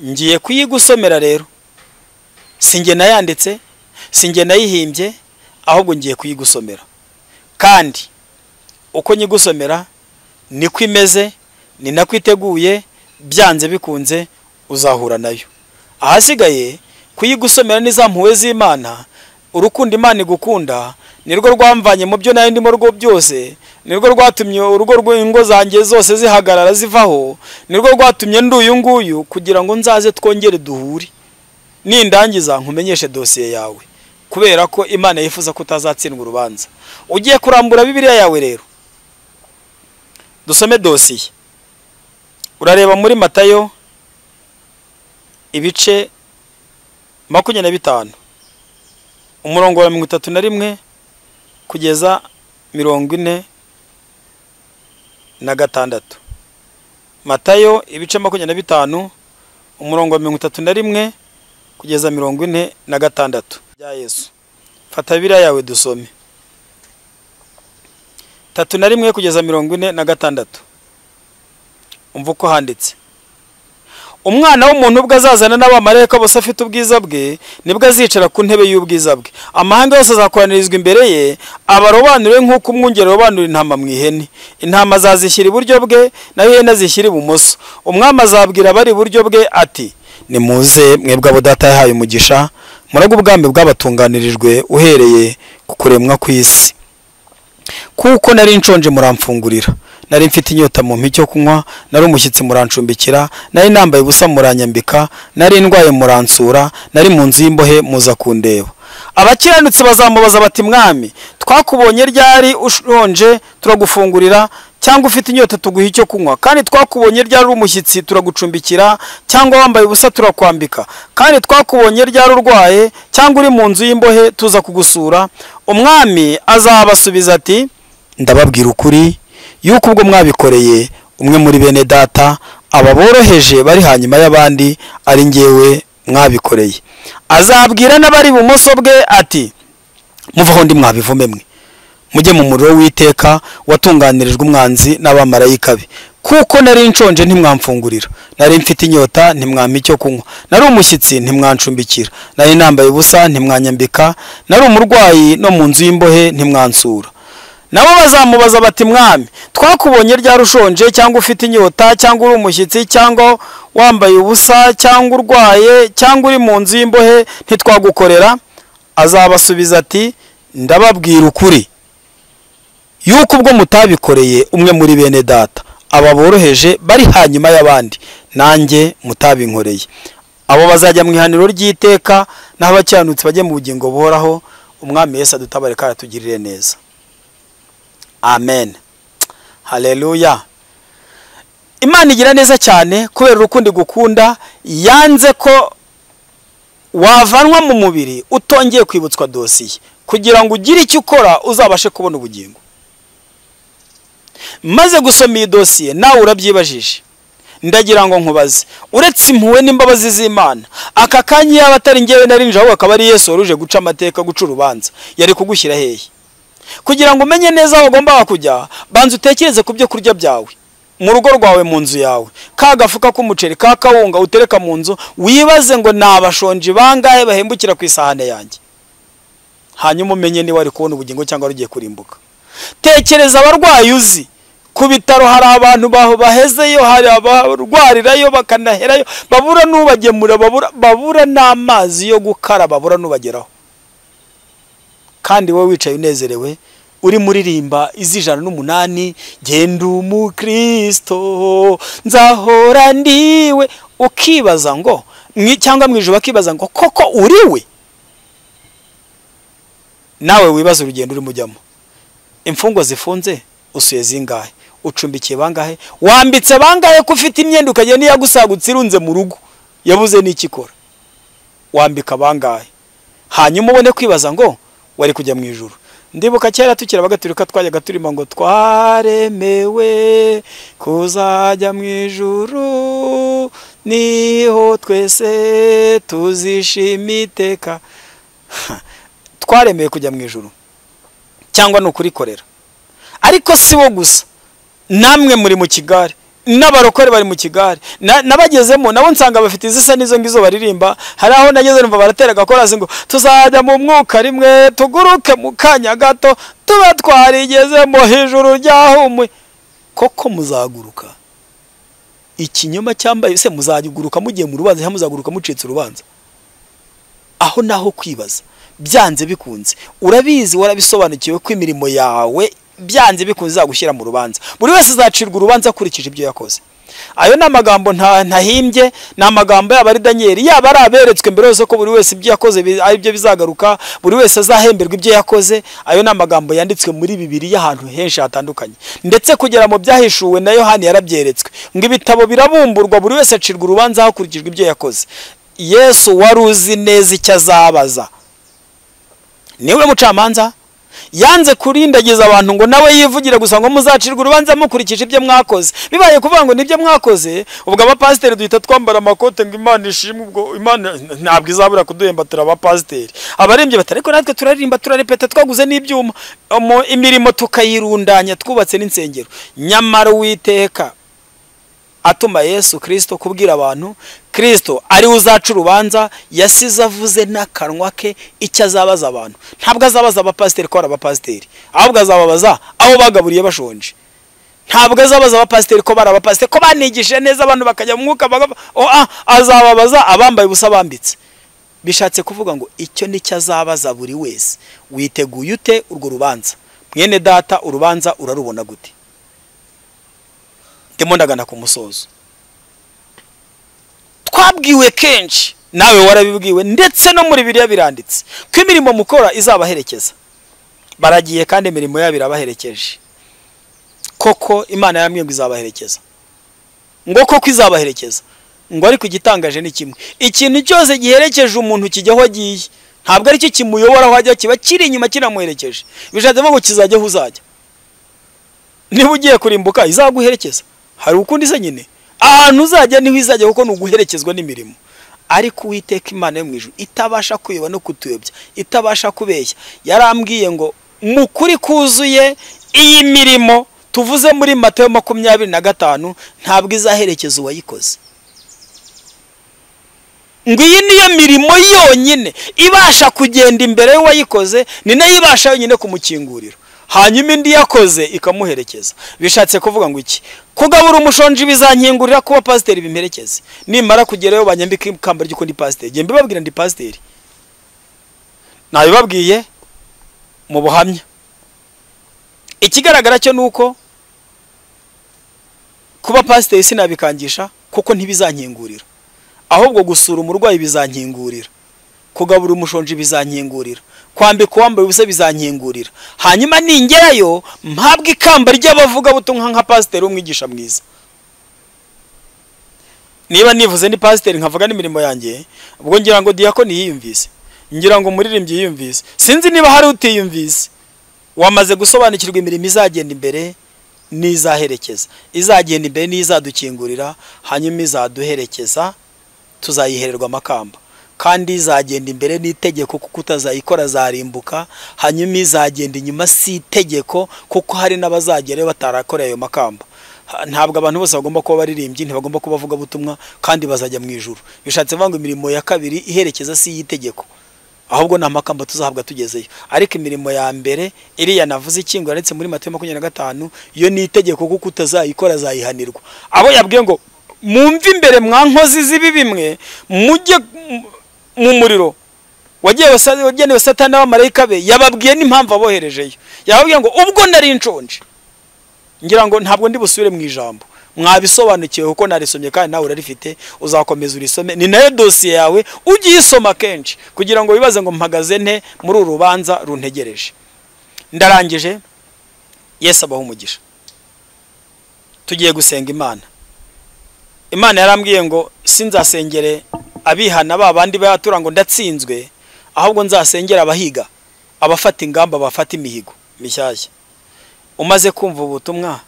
Ngiye kuyigusomera rero, singe nayanditse, singe nayihimbye, ahubwo ngiye kuyigusomera. Kandi uko nyigusomera niko imeze, ni nako iteguye, byanze bikunze uzahura nayo. Ahasigaye kuyigusomera n'izampuwe z'Imana, urukundo Imana igukunda nirwo rwamvanye mu byo nayo ndimo rwo byose, nirwo rwatumye urugo rw'ingo zanjye zose zihagarara zivaho, nirwo rwatumye nduyu nguyu kugira ngo nzaze twongere duhure, nindangiza nkumenyeshe dosiye yawe, kubera ko Imana yifuza ko utazatsindwa urubanza. Ugiye kurambura Bibiliya yawe rero, dusome dosiye. Urareba muri Matayo ibice 25 umurongo wa 31 kugeza 46. Matayo ibice 25 umurongo wa 31 kugeza 46 bya Yesu. Fata Bibiliya yawe dusome. 3:1 kugeza 46. Umva uko handitse. Umwana w'umuntu ubwo azazana n'abamarayika bose afite ubwiza bwe, nibwo azicara ku ntebe y'ubwiza bwe. Amahanga yose azakoranirizwa imbere ye, abarobanure nk'uko umwungeri robanura intama mu ihene. Intama azazishyira iburyo bwe, naho ihene azishyira ibumoso. Umwami azabwira abari iburyo bwe ati, nimuze mwebwe abo data yahaye umugisha, murage ubwami bw'abatunganirijwe uhereye ku kuremwa kw'isi. Kuko nari nshonje muramfungurira, nari mfite inyota mu mpicyo kunywa, nari umushyitsi murancumbikira, nari nambaye ubusa muranyambika, nari ndwaye muransura, nari mu nzu y'imbohe muza kundeba. Abakiranutsi bazamubaza bati, mwami, twakubonye ryari ushonje turagufungurira, cyangwa ufite inyota tuguha icyo kunywa? Kandi twakubonye ryari umushyitsi turagucumbikira, cyangwa wambaye ubusa turakwambika? Kandi twakubonye ryari urwaye, cyangwa uri mu nzu y'imbohe tuza kugusura? Umwami azabasubiza ati, ndababwira ukuri yuko ubwo mwabikoreye umwe muri bene data aba boroheje bari hanyuma y'abandi, ari njyewe mwabikoreye. Azabwira n'abari ibumoso bwe ati, muvaho ndi mwabivume mwe, mujye mu muriro w'iteka watunganirijwe umwanzi n'abamarayika be. Kuko nari nshonje ntimwamfungurira, nari mfite inyota ntimwampa icyo kunywa, nari umushyitsi ntimwancumbikira, nari nambaye ubusa ntimwanyambika, nari umurwayi no mu nzu y'imbohe ntimwansura. Nabo bazamubaza bati, mwami, twakubonye ryari ushonje, cyangwa ufite inyota, cyangwa uri umushyitsi, cyangwa wambaye ubusa, cyangwa urwaye, cyangwa uri mu nzu y'imbohe ntitwagukorera? Azabasubiza ati, ndababwira ukuri yuko ubwo mutabikoreye umwe muri bene data aba boroheje bari hanyuma y'abandi, nanjye mutabinkoreye. Abo bazajya mu ihaniro ry'iteka, naho abakiranutsi bajye mu bugingo buhoraho. Umwami Yesu adutabare kandi atugirire neza. Amen. Haleluya. Imana igira neza cyane kubera urukundo igukunda, yanze ko wavanwa mu mubiri utongeye kwibutswa dosiye, kugira ngo ugire icyo ukora uzabashe kubona ubugingo. Maze gusoma iyi dosiye nawe urabyibajije, ndagira ngo nkubaze, uretse impuhwe n'imbabazi z'Imana, aka kanya yaba atari njyewe nari nje, ahubwo akaba ari Yesu waruje guca amateka, guca urubanza, yari kugushyira hehe? Kugira ngo umenye neza aho ugomba kujya, banza utekereze ku byo kurya byawe mu rugo rwawe, mu nzu yawe. Ka gafuka k'umuceri, ka kawunga utereka mu nzu, wibaze ngo nabashonje bangahe bahembukira ku isahane yanjye. Hanyuma umenye niba ari kubona ubugingo cyangwa rugiye kurimbuka. Tekereza abarwayi uzi ku bitaro, hari abantu bahezeyo, hari abarwarirayo bakanaherayo, babura n'ubagemura, babura n'amazi yo gukara, babura n'ubageraho. Kandi wowe wicaye unezerewe, uri muririmba iz'ijana-n'umunani, genda umukristo nzahora ndiwe, ukibaza ngo cyangwa mwijuru bakibaza ngo koko uriwe? Nawe wibaza urugendo uri mujyamo. Imfungo zifunze usuye zingahe? Ucumbikiye bangahe? Wambitse bangahe ko ufite imyenda ukagenda niyagusagutse irunze mu rugo, yabuze n'iki ikora? Wambika bangahe? Hanyuma ubone kwibaza ngo wari kujya mu ijuru. Ndibuka kera tukira bagaturika twajyaga turima ngo twaremewe kuzajya mu ijuru, niho twese tuzishima iteka. Twaremewe kujya mu ijuru cyangwa no kurikorera? Ariko si bo gusa, namwe muri mu kigare, n'abarokore bari mu kigare, nabagezemo nabo nsanga bafite izisa nizo ngizo baririmba. Hari aho nageze numva baratera gakorazi ngo tuzajya mu mwuka rimwe, tuguruke mu kanya gato, tuba twarigezemo hejuru ryahumwe. Koko muzaguruka? Ikinyoma cyambaye se muzaguruka mugiye mu rubanza, cyangwa muzaguruka mucitse urubanza? Aho naho kwibaza. Byanze bikunze urabizi, warabisobanukiwe ko imirimo yawe byanze bikunze zagushyira mu rubanza. Buri wese azacirwa urubanza akurikije ibyo yakoze. Ayo ni amagambo ntahimbye, ni amagambo yaba ari Danieli, yaba ari aberetswe mbere yose ko buri wese ibyo yakoze ari byo bizagaruka, buri wese azahemberwa ibyo yakoze. Ayo ni amagambo yanditswe muri Bibiliya ahantu henshi hatandukanye, ndetse kugera mu byahishuwe na Yohani yarabyeretswe ngo ibitabo birabumburwa, buri wese acirwa urubanza hakurikijwe ibyo yakoze. Yesu wari uzi neza icyo azabaza, niwe mucamanza. yanze kurindagiza abantu ngo nawe yivugire gusa ngo muzacirwa urubanza mukurikije ibyo mwakoze. Bibaye kuvuga ngo nibyo mwakoze, ubwo abapasiteri duhita twambara amakote ngo Imana ishimwe, ubwo Imana ntabwo izabura kuduhemba turi abapasiteri. Abarembye batari ko natwe turaririmba turarepeta twaguze n'ibyuma, imirimo tukayirundanya twubatse n'insengero. Nyamara Uwiteka atuma Yesu Kristo kubwira abantu, Kristo ari uzaca urubanza, yasize avuze n'akanwa ke icyo azabaza abantu. Ntabwo azabaza abapasiteri ko ari abapasiteri, ahubwo azababaza abo bagaburiye bashonje. Ntabwo azabaza abapasiteri ko bari abapasiteri, ko banigishije neza abantu bakajya mu mwuka azababaza abambaye ubusa bambitse. Bishatse kuvuga ngo icyo nicyo azabaza buri wese. Witeguye ute urwo rubanza? Mwene data, urubanza urarubona gute? Ndimo ndagana ku musozo. Twabwiwe kenshi, nawe warabibwiwe, ndetse no muri Bibiliya biranditse ko imirimo mukora izabaherekeza. Baragiye kandi imirimo yabo irabaherekeje. Koko Imana yambwiye ngo izabaherekeza, ngo koko izabaherekeza. Ngo ariko igitangaje ni kimwe, ikintu cyose giherekeje umuntu kijya aho agiye, ntabwo ari cyo kimuyobora aho ajya, kiba kiri inyuma kinamuherekeje. Bishatse ngo kizajya aho uzajya. Niba ugiye kurimbuka izaguherekeza, hari ukundi se nyine ahantu uzajya niho izajya, kuko nuguherekezwa n'imirimo. Ariko Uwiteka Imana yo mu ijuru itabasha kwiba no kutuyobya, itabasha kubeshya, yarambwiye ngo mukuri kuzuye iyi mirimo tuvuze muri Matayo 25 ntabwo izaherekeza uwayikoze. Ngo iyi niyo mirimo yonyine ibasha kugenda imbere y'uwayikoze, ni nayo ibasha yonyine kumukingurira, hanyuma indi yakoze ikamuherekeza. Bishatse kuvuga ngo iki? Kugabura umushonji bizankingurira kuba pasiteri bimperekeze. Nimara kugerayo banyambika ikamba ry'uko ndi pasiteri, ngiye mbibabwira ndi pasiteri. Nabibabwiye mu buhamya. Ikigaragara cyo nuko kuba pasiteri sinabikangisha kuko ntibizankingurira, ahubwo gusura umurwayi bizankingurira, kugabura umushonji bizankingurira, kwambika uwambaye ubusa bizankingurira. Hanyuma ningerayo mpabwa ikamba ry'abavuga butumwa nka pasiteri umwigisha mwiza. Niba nivuze ni pasiteri nkavuga n'imirimo yanjye, ubwo ngira ngo diyakoni yiyumvise, ngira ngo umuririmbyi yiyumvise, sinzi niba hari utiyumvise. Wamaze gusobanukirwa imirimo izagenda imbere n'izaherekeza. Izagenda imbere n'izadukingurira, hanyuma izaduherekeza tuzayihererwa amakamba. Kandi izagenda imbere n'itegeko kuko utazayikora zarimbuka, hanyuma izagenda inyuma si itegeko kuko hari n'abazagerayo batarakoreye ayo makamba. Ntabwo abantu bose bagomba kuba baririmbyi, ntibagomba kuba bavuga butumwa kandi bazajya mu ijuru. Bishatse kuvuga ngo imirimo ya kabiri iherekeza si yitegeko, ahubwo na makamba tuzahabwa tugezeyo. Ariko imirimo ya mbere iriya navuze ikingwa ndetse muri Matayo 25 yo ni itegeko kuko utazayikora zayihanirwa. Abo yabwiye ngo mumve imbere mwankozi zibi bimwe mujye mu muriro wagenewe Satani n'abamarayika be, yababwiye n'impamvu aboherejeyo. Yababwiye ngo ubwo nari nshonje, ngira ngo ntabwo ndi busubire mu ijambo, mwabisobanukiwe kuko narisomye kandi nawe urarifite, uzakomeza urisome. Ni nayo dosiye yawe ugiye isoma kenshi kugira ngo wibaze ngo mpagaze nte muri uru rubanza runtegereje. Ndarangije. Yesu abaho umugisha. Tugiye gusenga Imana. Imana yarambwiye ngo sinzasengere abihana babandi bayatura ngo ndatsinzwe, ahubwo nzasengera abahiga, abafata ingamba, bafata imihigo mishyashya. Umaze kumva ubutumwa,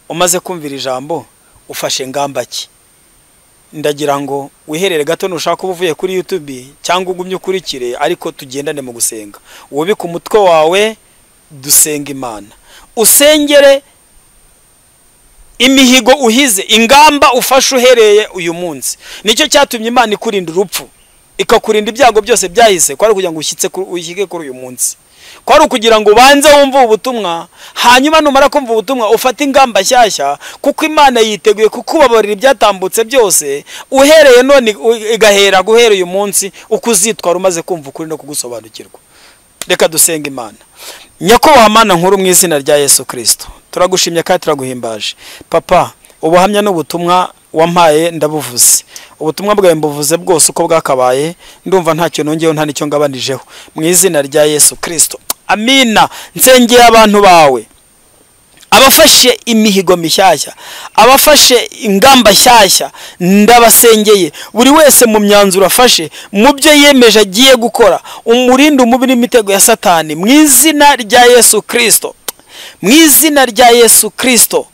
umaze kumvira ijambo, ufashe ngamba ki? Ndagira ngo wiherere gato nushaka uvuye kuri YouTube cyangwa ugumye ukurikire, ariko tugendane mu gusenga. Ubika umutwe wawe, dusenga Imana. Usengere imihigo uhize, ingamba ufashe uhereye uyu munsi. Nicyo cyatumye Imana ikurinda urupfu, ikakurinda ibyago byose byahise, kwari kugira ngo ushyike kuri uyu munsi. Kwari kugira ngo banze wumve ubutumwa, hanyuma numara kumva ubutumwa ufate ingamba nshyashya, kuko Imana yiteguye kukubabarira ibyatambutse byose, uhereye none igahera guhera uyu munsi ukuzitwara umaze kumva ukuri no kugusobanukirwa. Reka dusenga Imana. Nyakubahwa Mana nkuru mu izina rya Yesu Kristo, turagushimye kandi turaguhimbaje. Papa, ubuhamya n'ubutumwa wampaye ndabuvuze, ubutumwa bwawe mbuvuze bwose uko bwakabaye, ndumva ntacyo nongeyeho nta nicyo ngabanijeho, mu izina rya Yesu Kristo. Amina. Nsengeye abantu bawe abafashe imihigo mishyashya, abafashe ingamba shyashya, ndabasengeye buri wese mu myanzuro afashe mu byo yemeje agiye gukora, umurinde umubi n'imitego ya Satani mu izina rya Yesu Kristo, mu izina rya Yesu Kristo.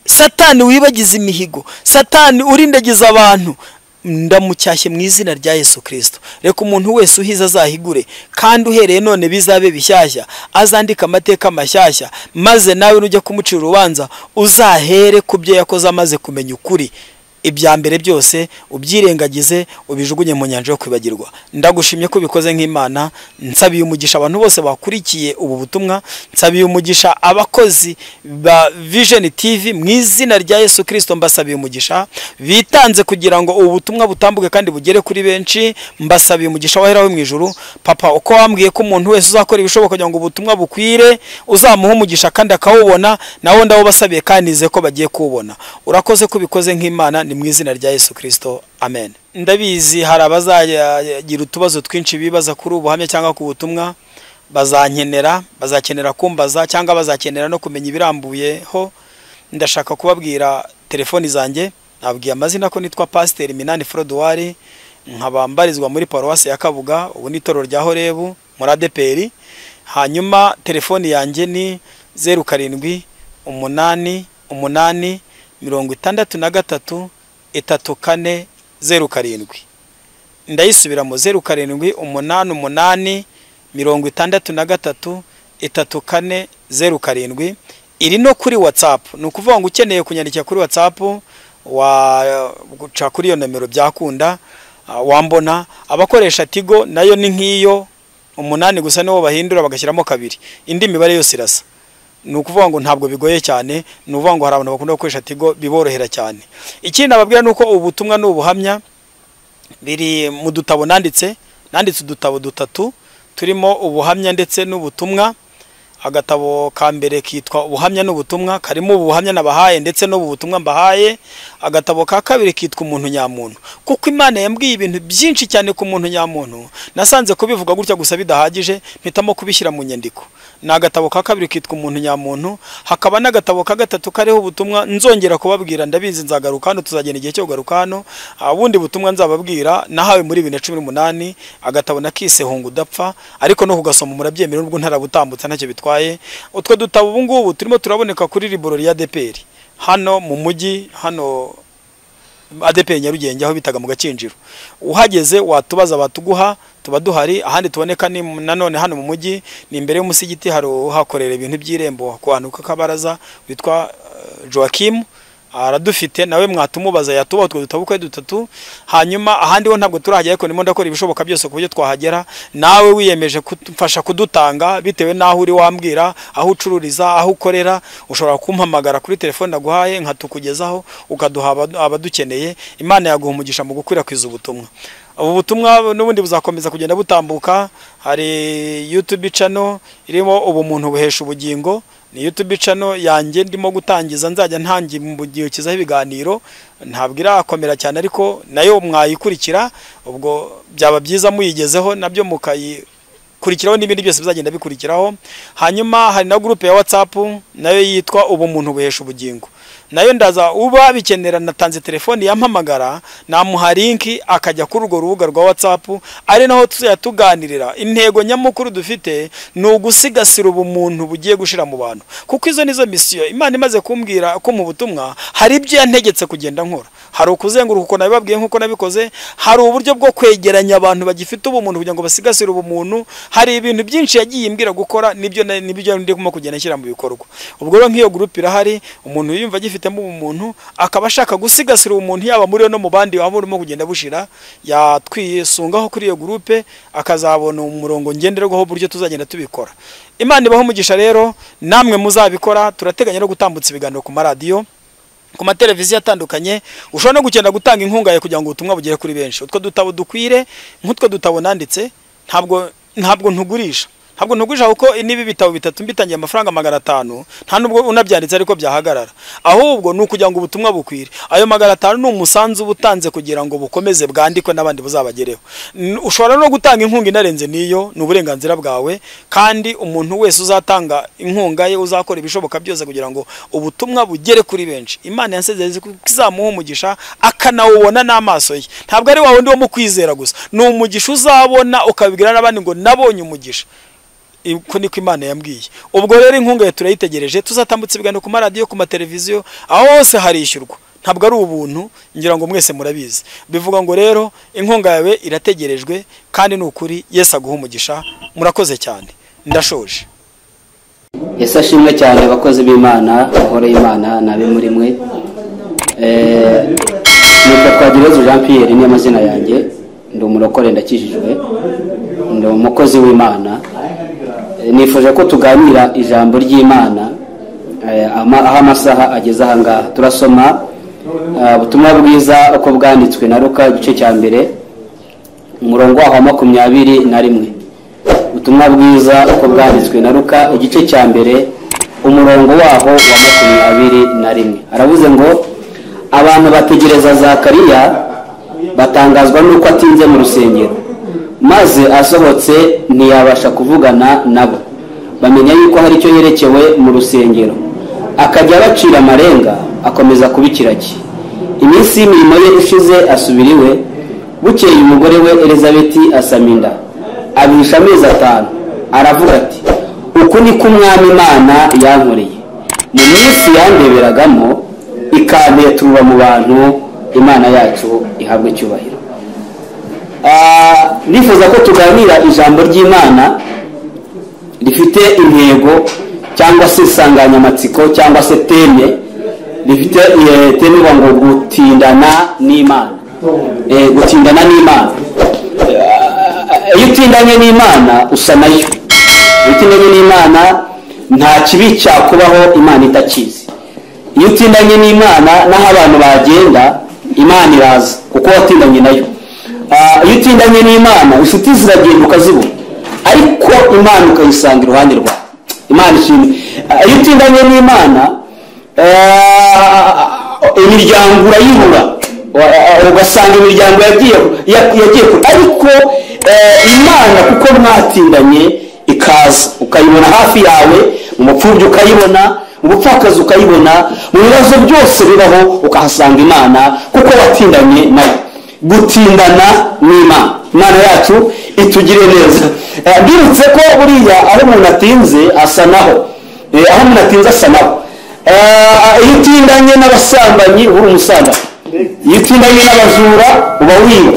Satani wibagiza imihigo, Satani urindagiza abantu, ndamucyashye mu izina rya Yesu Kristo. Reka umuntu wese uhiza azahigure, kandi uhereye none bizabe bishyashya, azandika amateka mashyashya, maze nawe nujya kumucira urubanza uzahere ku byo yakoze amaze kumenya ukuri. Ibya mbere byose ubyirengagize, ubijugunye mu nyanja yo kwibagirwa. Ndagushimye ko bikoze nk'Imana. Nsabiye umugisha abantu bose bakurikiye ubu butumwa, nsabiye umugisha abakozi ba Vision TV mu izina rya Yesu Kristo. Mbasabiye umugisha bitanze kugira ngo ubu butumwa butambuke kandi bugere kuri benshi. Mbasabiye umugisha waheraho mu ijuru. Papa, uko wambwiye ko umuntu wese uzakora ibishoboka kugira ngo ubutumwa bukwire, uzamuha umugisha kandi akawubona, nawo ndawo basabiye kandi nize ko bagiye kuwubona. Urakoze ko bikoze nk'Imana, ni mu izina rya Yesu Kristo, amen. Ndabizi hari abazagira utubazo twinshi bibaza kuri ubuhamya cyangwa ku butumwa, bazakenera kumbaza cyangwa bazakenera no kumenya ibirambuyeho. Ndashaka kubabwira telefoni zanjye. Nabwiye amazina ko nitwa Pasteur Minani Frodouari, nkabambarizwa muri Paroisse ya Kabuga, ubu ni Torero rya Horebu muri ADPR. Hanyuma telefoni yanjye ni 0788 33 ndayisubiramo 0788 33 iri no kuri WhatsApp. Ni ukuvuga ngo ukeneye kunyandikira kuri WhatsApp guca kuri iyo nomero byakunda, wambona. Abakoresha Tigo nayo ni nk'iyo 8 gusa niwo bahindura bagashyiramo 2, indi mibare yose irasa. Ni ukuvuga ngo ntabwo bigoye cyane, ni ukuvuga ngo hari abantu bakunda gukoresha Tigo biborohera cyane. Ikindi nababwira nuko ubutumwa n'ubuhamya biri mu dutabo nanditse udutabo 3 turimo ubuhamya ndetse n'ubutumwa. Agatabo ka mbere kitwa ubuhamya n'ubutumwa, karimo ubuhamya nabahaye ndetse no butumwa mbahaye. Agatabo ka kabiri kitwa umuntu nyamuntu, kuko Imana yambwiye ibintu byinshi cyane ku muntu nyamuntu, nasanze kubivuga gutya gusa bidahagije, mpitamo kubishyira mu nyandiko. Ni agatabo ka kabiri kitwa umuntu nyamuntu. Hakaba n'agatabo ka gatatu kariho ubutumwa, nzongera kubabwira, ndabizi nzagaruka hano, tuzagenda igihe cyo kugaruka hano. Ubundi butumwa nzababwira nahawe muri 2018, agatabo nakise Hungu Dapfa, ariko no kugasoma murabyemera nubwo ntarabutambutsa ntacyo bitwaye. Utwo dutabo ubu ngubu turimo turaboneka kuri library ya ADPR hano mu mujyi, hano ADPR Nyarugenge aho bitaga mu Gakinjiro. Uhageze watubaza batuguha, tuba duhari. Ahandi tuboneka ni nanone hano mu mujyi, ni imbere y'umusigiti, hari uhakorera ibintu by'irembo kugabanuka kabaraza witwa Joachim, aradufite nawe mwatumubaza yatuba utwo dutabo kwe 3. Hanyuma ahandi ho ntabwo turahajya, ariko nimo ndakora ibishoboka byose kuburyo twahagera. Nawe wiyemeje kumfasha kudutanga bitewe naho uri, wambwira aho ucururiza, aho ukorera, ushobora kumpamagara kuri telefone naguhaye nkatukugezaho, ukaduha abadukeneye. Imana yaguha umugisha mu gukwirakwiza ubutumwa. Ubu butumwa n'ubundi buzakomeza kugenda butambuka. Hari YouTube channel irimo ubumuntu buhesha ubugingo, ni YouTube channel yanjye ndimo gutangiza, nzajya ntangi mu bugiye kizaho ibiganiro. Ntabwo irakomera cyane, ariko nayo mwayikurikira, ubwo byaba byiza muyigezeho nabyo mukayikurikiraho, n'ibindi byose bizagenda bikurikiraho. Hanyuma hari na groupe ya WhatsApp nayo yitwa ubumuntu buhesha ubugingo, nayo ndaza uba bikenera, natanze telefoni yampamagara, namuha link akajya kuri urwo rubuga rwa WhatsApp, ari naho tuzatuganirira. Intego nyamukuru dufite ni ugusigasira ubumuntu bugiye gushira mu bantu, kuko izo nizo mission Imana imaze kumbwira ko mu butumwa hari ibyo yantegetse kugenda nkora. Hari ukuzenguruka uko nabibabwiye nkuko nabikoze, hari uburyo bwo kwegeranya abantu bagifite ubumuntu kugira ngo basigasire ubumuntu, hari ibintu byinshi yagiye imbwira gukora, nibyo ndimo kugenda nshyira mu bikorwa. Ubwo rero nk'iyo group irahari, umuntu yumva agifitemo ubumuntu akaba ashaka gusigasira ubumuntu, yaba muri no mu bandi waba urimo kugenda bushira, yatwisungaho kuri iyo groupe akazabona umurongo ngenderwaho buryo tuzagenda tubikora. Imana ibaho umugisha rero, namwe muzabikora. Turateganya no gutambutsa ibiganiro ku maradiyo, ku mateleviziyo atandukanye. Ushobora no gukenda gutanga inkunga ye kugira ngo ubutumwa bugere kuri benshi. Utwo dutabo dukwire, nk'utwo dutabo nanditse, ntabwo ntugurisha, ntabwo ntugusha uko nibi bitabo bitatu mbitangiye amafaranga 500 nta nubwo unabyanditse ariko byahagarara, ahubwo nukugira ngo ubutumwa bukwire. Ayo 500 ni umusanzu butanze kugira ngo bukomeze bwandikwe n'abandi buzabagereho. Ushobora no gutanga inkunga inarenze niyo, n'uburenganzira bwawe, kandi umuntu wese uzatanga inkunga ye uzakora ibishoboka byose kugira ngo ubutumwa bugere kuri benshi. Imana yansezereze ko izamuha umugisha akanawubona n'amaso ye. Ntabwo ari wawe ndi wo mu kwizera gusa, ni umugisha uzabona ukabibwira n'abandi ngo nabonye umugisha. Ko niko Imana yambwiye. Ubwo rero inkunga ye turayitegereje, tuzatambutse ibiganiro ku maradiyo, ku mateleviziyo, aho hose harishyurwa. Ntabwo ari ubuntu, ngira ngo mwese murabizi. Bivuga ngo rero inkunga yawe irategerejwe, kandi n'ukuri Yesu aguha umugisha. Murakoze cyane, ndashoje. Yesu ashimwe cyane abakozi b'Imana, ahore Imana nabe muri mwe. Nitwa Twagireze Jean Pierre ni amazina yanjye, ndi umurokore ndakijijwe, ndi umukozi w'Imana. Nifuje ko tuganira ijambo ry'Imana aho amasaha ageze aha ngaha. Turasoma ubutumwa bwiza uko bwanditswe na Luka igice cya mbere umurongo wa 21. Ubutumwa bwiza uko bwanditswe na Luka igice cya mbere umurongo waho wa 21. Aravuze ngo abantu bategereza Zakariya batangazwa nuko atinze mu rusengero, maze asohotse ntiyabasha kuvugana nabo. Bamenya yuko hari icyo yerekewe mu rusengero, akajya bacira amarenga, akomeza kubikiraki. Iminsi y'imirimo ye ishize asubiriwe, bukeye umugore we Elizabeti asaminda, abihisha amezi 5. Aravuga ati, uku ni ko Umwami Imana yankoreye mu minsi yandeberagamo, ikanteturura mu bantu. Imana yacu ihabwe icyubahiro. Nifuza ko tuganira ijambo ry'Imana rifite intego cyangwa se insanganyamatsiko cyangwa se teme, rifite teme ngo gutindana n'Imana. Gutindana n'Imana. Iyo utindanye n'Imana usa nayo. Iyo utindanye n'Imana nta kibi cyakubaho Imana itakizi. Iyo utindanye n'Imana naho abantu bagenda, Imana iraza kuko watindanye nayo. Iyo utindanye n'Imana inshuti ziragenda ukazibona, ariko Imana ukayisanga iruhande rwawe. Imana ishimwe. Iyo utindanye n'Imana imiryango urayibura, ugasanga imiryango yagiye ariko Imana kuko mwatindanye ikaza ukayibona hafi yawe, mu mupfubyi ukayibona, mu bupfakazi ukayibona, mu bibazo byose bibaho ukahasanga Imana kuko watindanye nayo. Gutindana n'Imana. Imana yacu itugire neza. Birutse ko buriya aho umuntu atinze asa naho, aho umuntu atinze asa naho. Iyo utindanye n'abasambanyi uri umusambanyi, iyo utindanye n'abajura uba wiba,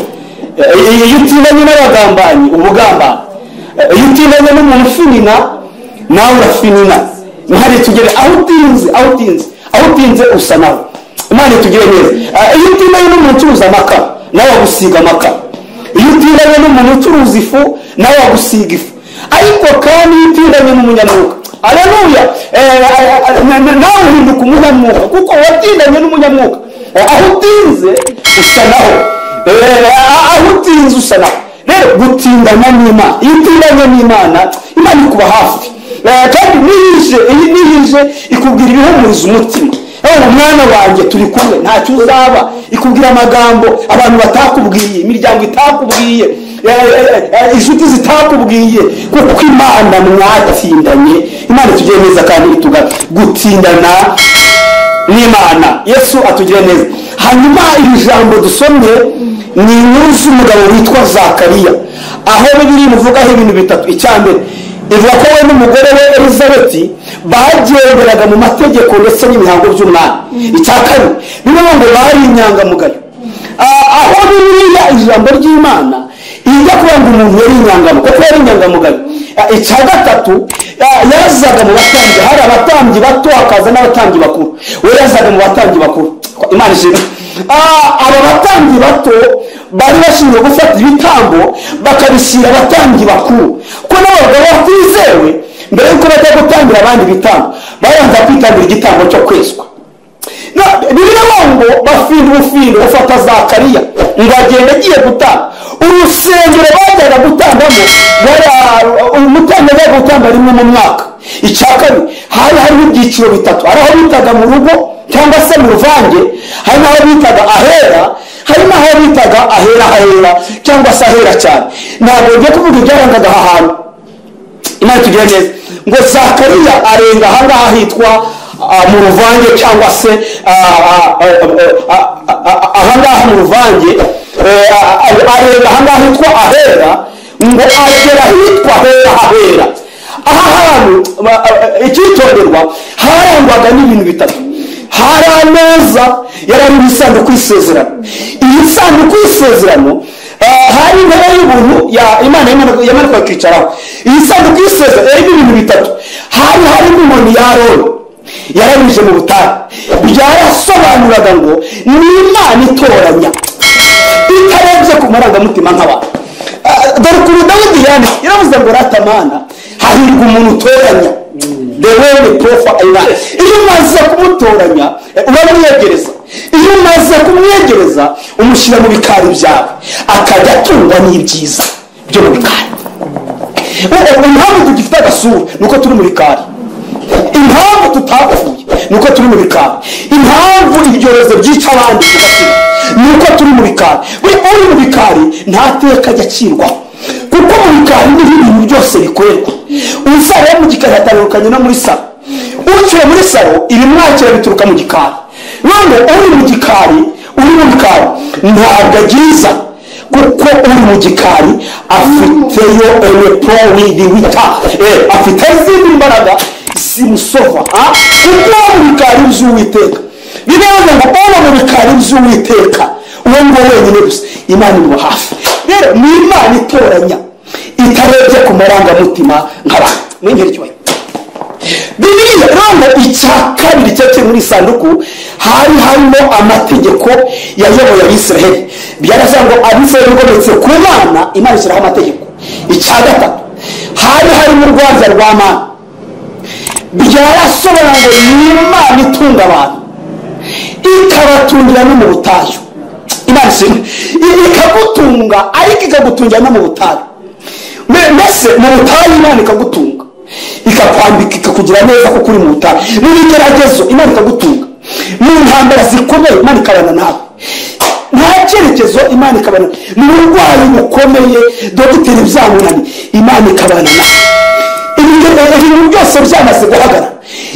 iyo utindanye n'abagambanyi ubugambana, iyo utindanye n'umuntu ufinina nawe urafinina. Ntari tugere aho utinze usa naho. Imana itugire neza. Iyo utindanye n'umuntu ucuruza amakara nawe wagusiga amakara, iyo utindanye n'umuntu ucuruza ifu nawe wagusiga ifu, ariko kandi iyo utindanye n'umunyamwuka, aleluya, nawe uhinduka umunyamwuka kuko watindanye n'umunyamwuka. Aho utinze usa naho, aho utinze usa naho. Rero gutindana n'Imana, iyo utindanye n'Imana, Imana ikuba hafi, kandi niyije ikubwira ibihumuriza umutima. Umwana wanjye turi kumwe, ntacyo uzaba. Ikubwira amagambo abantu batakubwiye, imiryango itakubwiye, inshuti zitakubwiye, kuko Imana mwatindanye. Imana itugire neza kandi ituga gutindana n'Imana. Yesu atugire neza. Hanyuma iri jambo dusomye ni inkuru z'umugabo witwa Zakariya, aho Bibiliya imuvugaho ibintu bitatu. Icyambere ivuga ko we n'umugore we Elizabeti bagenderaga mu mategeko ndetse n'imihango by'Umwami. Icyakabiri bivuga ngo bari inyangamugayo. Aho Bibiliya ijambo ry'Imana ijya kuvuga ngo umuntu yari inyangamugayo, kuko yari inyangamugayo. Icyagatatu yazaga mu batambyi, hari abatambyi bato hakaza n'abatambyi bakuru. We yazaga mu batambyi bakuru. Imana ishimwe. Aba batambyi bato bari bashinzwe gufata ibitambo bakabishyira abatambyi bakuru, ko n'abagabo batizewe mbere yuko bajya gutangira abandi ibitambo babanza kwitambira igitambo cyo kwezwa. Bibiliya ngo bafinda ubufindo bafata Zakariya ngo agende agiye gutanga. Urusengero bajyaga gutangamo umutambyi ajyaga gutanga rimwe mu mwaka. Icya kabiri hari hariho ibyiciro bitatu, hari aho bitaga mu rugo cyangwa se mu ruvange, hari n'aho bitaga ahera, hari n'aho bitaga ahera cyangwa se ahera cyane. Ntabwo ngiye kuvuga ibyarangaga aha hantu, Imana tugira neza. Ngo Zakariya arenga ahangaha hitwa mu ruvange cyangwa se ahangaha mu ruvange, arenga ahangaha hitwa ahera, ngo agera hitwa ahera. Aha hantu icyitonderwa, harangwaga n'ibintu bitatu. Hari ameza yari ari isanduku y'isezerano. Iyi sanduku y'isezerano hari intebe y'ubuntu Imana yamanuka kwicaraho. Iyi sanduku y'isezerano irimo ibintu bitatu. Hari harimo inkoni ya Aroni yarabije mu butayu. Byarasobanuraga ngo ni Imana itoranya itarebye ku marangamutima nk'abantu. Dore ukuntu Dawidi yaravuze ngo ratamana hahirwa umuntu utoranya. The way the prophet Imana. Iyo umaze kumutoranya uramwiyegereza. Iyo umaze kumwiyegereza umushyira mu bikari byawe, akajya atungwa n'ibyiza byo mu bikari. Impamvu tugifite agasura nuko turi mu bikari. Impamvu tutapfuye nuko turi mu bikari. Impamvu ibyorezo byica abandi nuko turi mu bikari. Uri mu bikari nta teka ajya acirwaho, kuko mu bikari niho ibintu byose bikorerwa. Umusare wo mu gikari atandukanye no muri salo. Uciye muri salo ibimwakira bituruka mu gikari. None uri mu gikari ntabwo agiza, kuko uri mu gikari afiteyo wita afite izindi mbaraga simusova. Kuko mu bikari by'Uwiteka bibaza ngo uba mu bikari by'Uwiteka uwo ngo wenyine gusa Imana imuba hafi. Rero ni Imana itoranya itarebye ku marangamutima nk'abantu. Mwengere cyo Bibiliya rero icya kabiri cyo muri sanduku hari harimo amategeko yayoboye Abisiraheli. Byaravuga ngo Abisiraheli bigometse ku Mana, Imana ishyiraho amategeko. Icya gatatu hari harimo urwanza rwa Mana. Byarasobanura ngo ni Imana itunga abantu ikabatungira no mu butayu. Imana ikagutunga ariko ikagutungira no mu butayu. Mbese mu butayu Imana ikagutunga ikakwambika ikakugira neza kuko uri mu butayu. N'ibigeragezo Imana ikagutunga. Mu ntambara zikomeye Imana ikabana nawe. Nta cyerekezo Imana ikabana. Mu burwayi bukomeye dogiteri byamunani Imana ikabana nawe. Ibintu byose byamaze guhagarara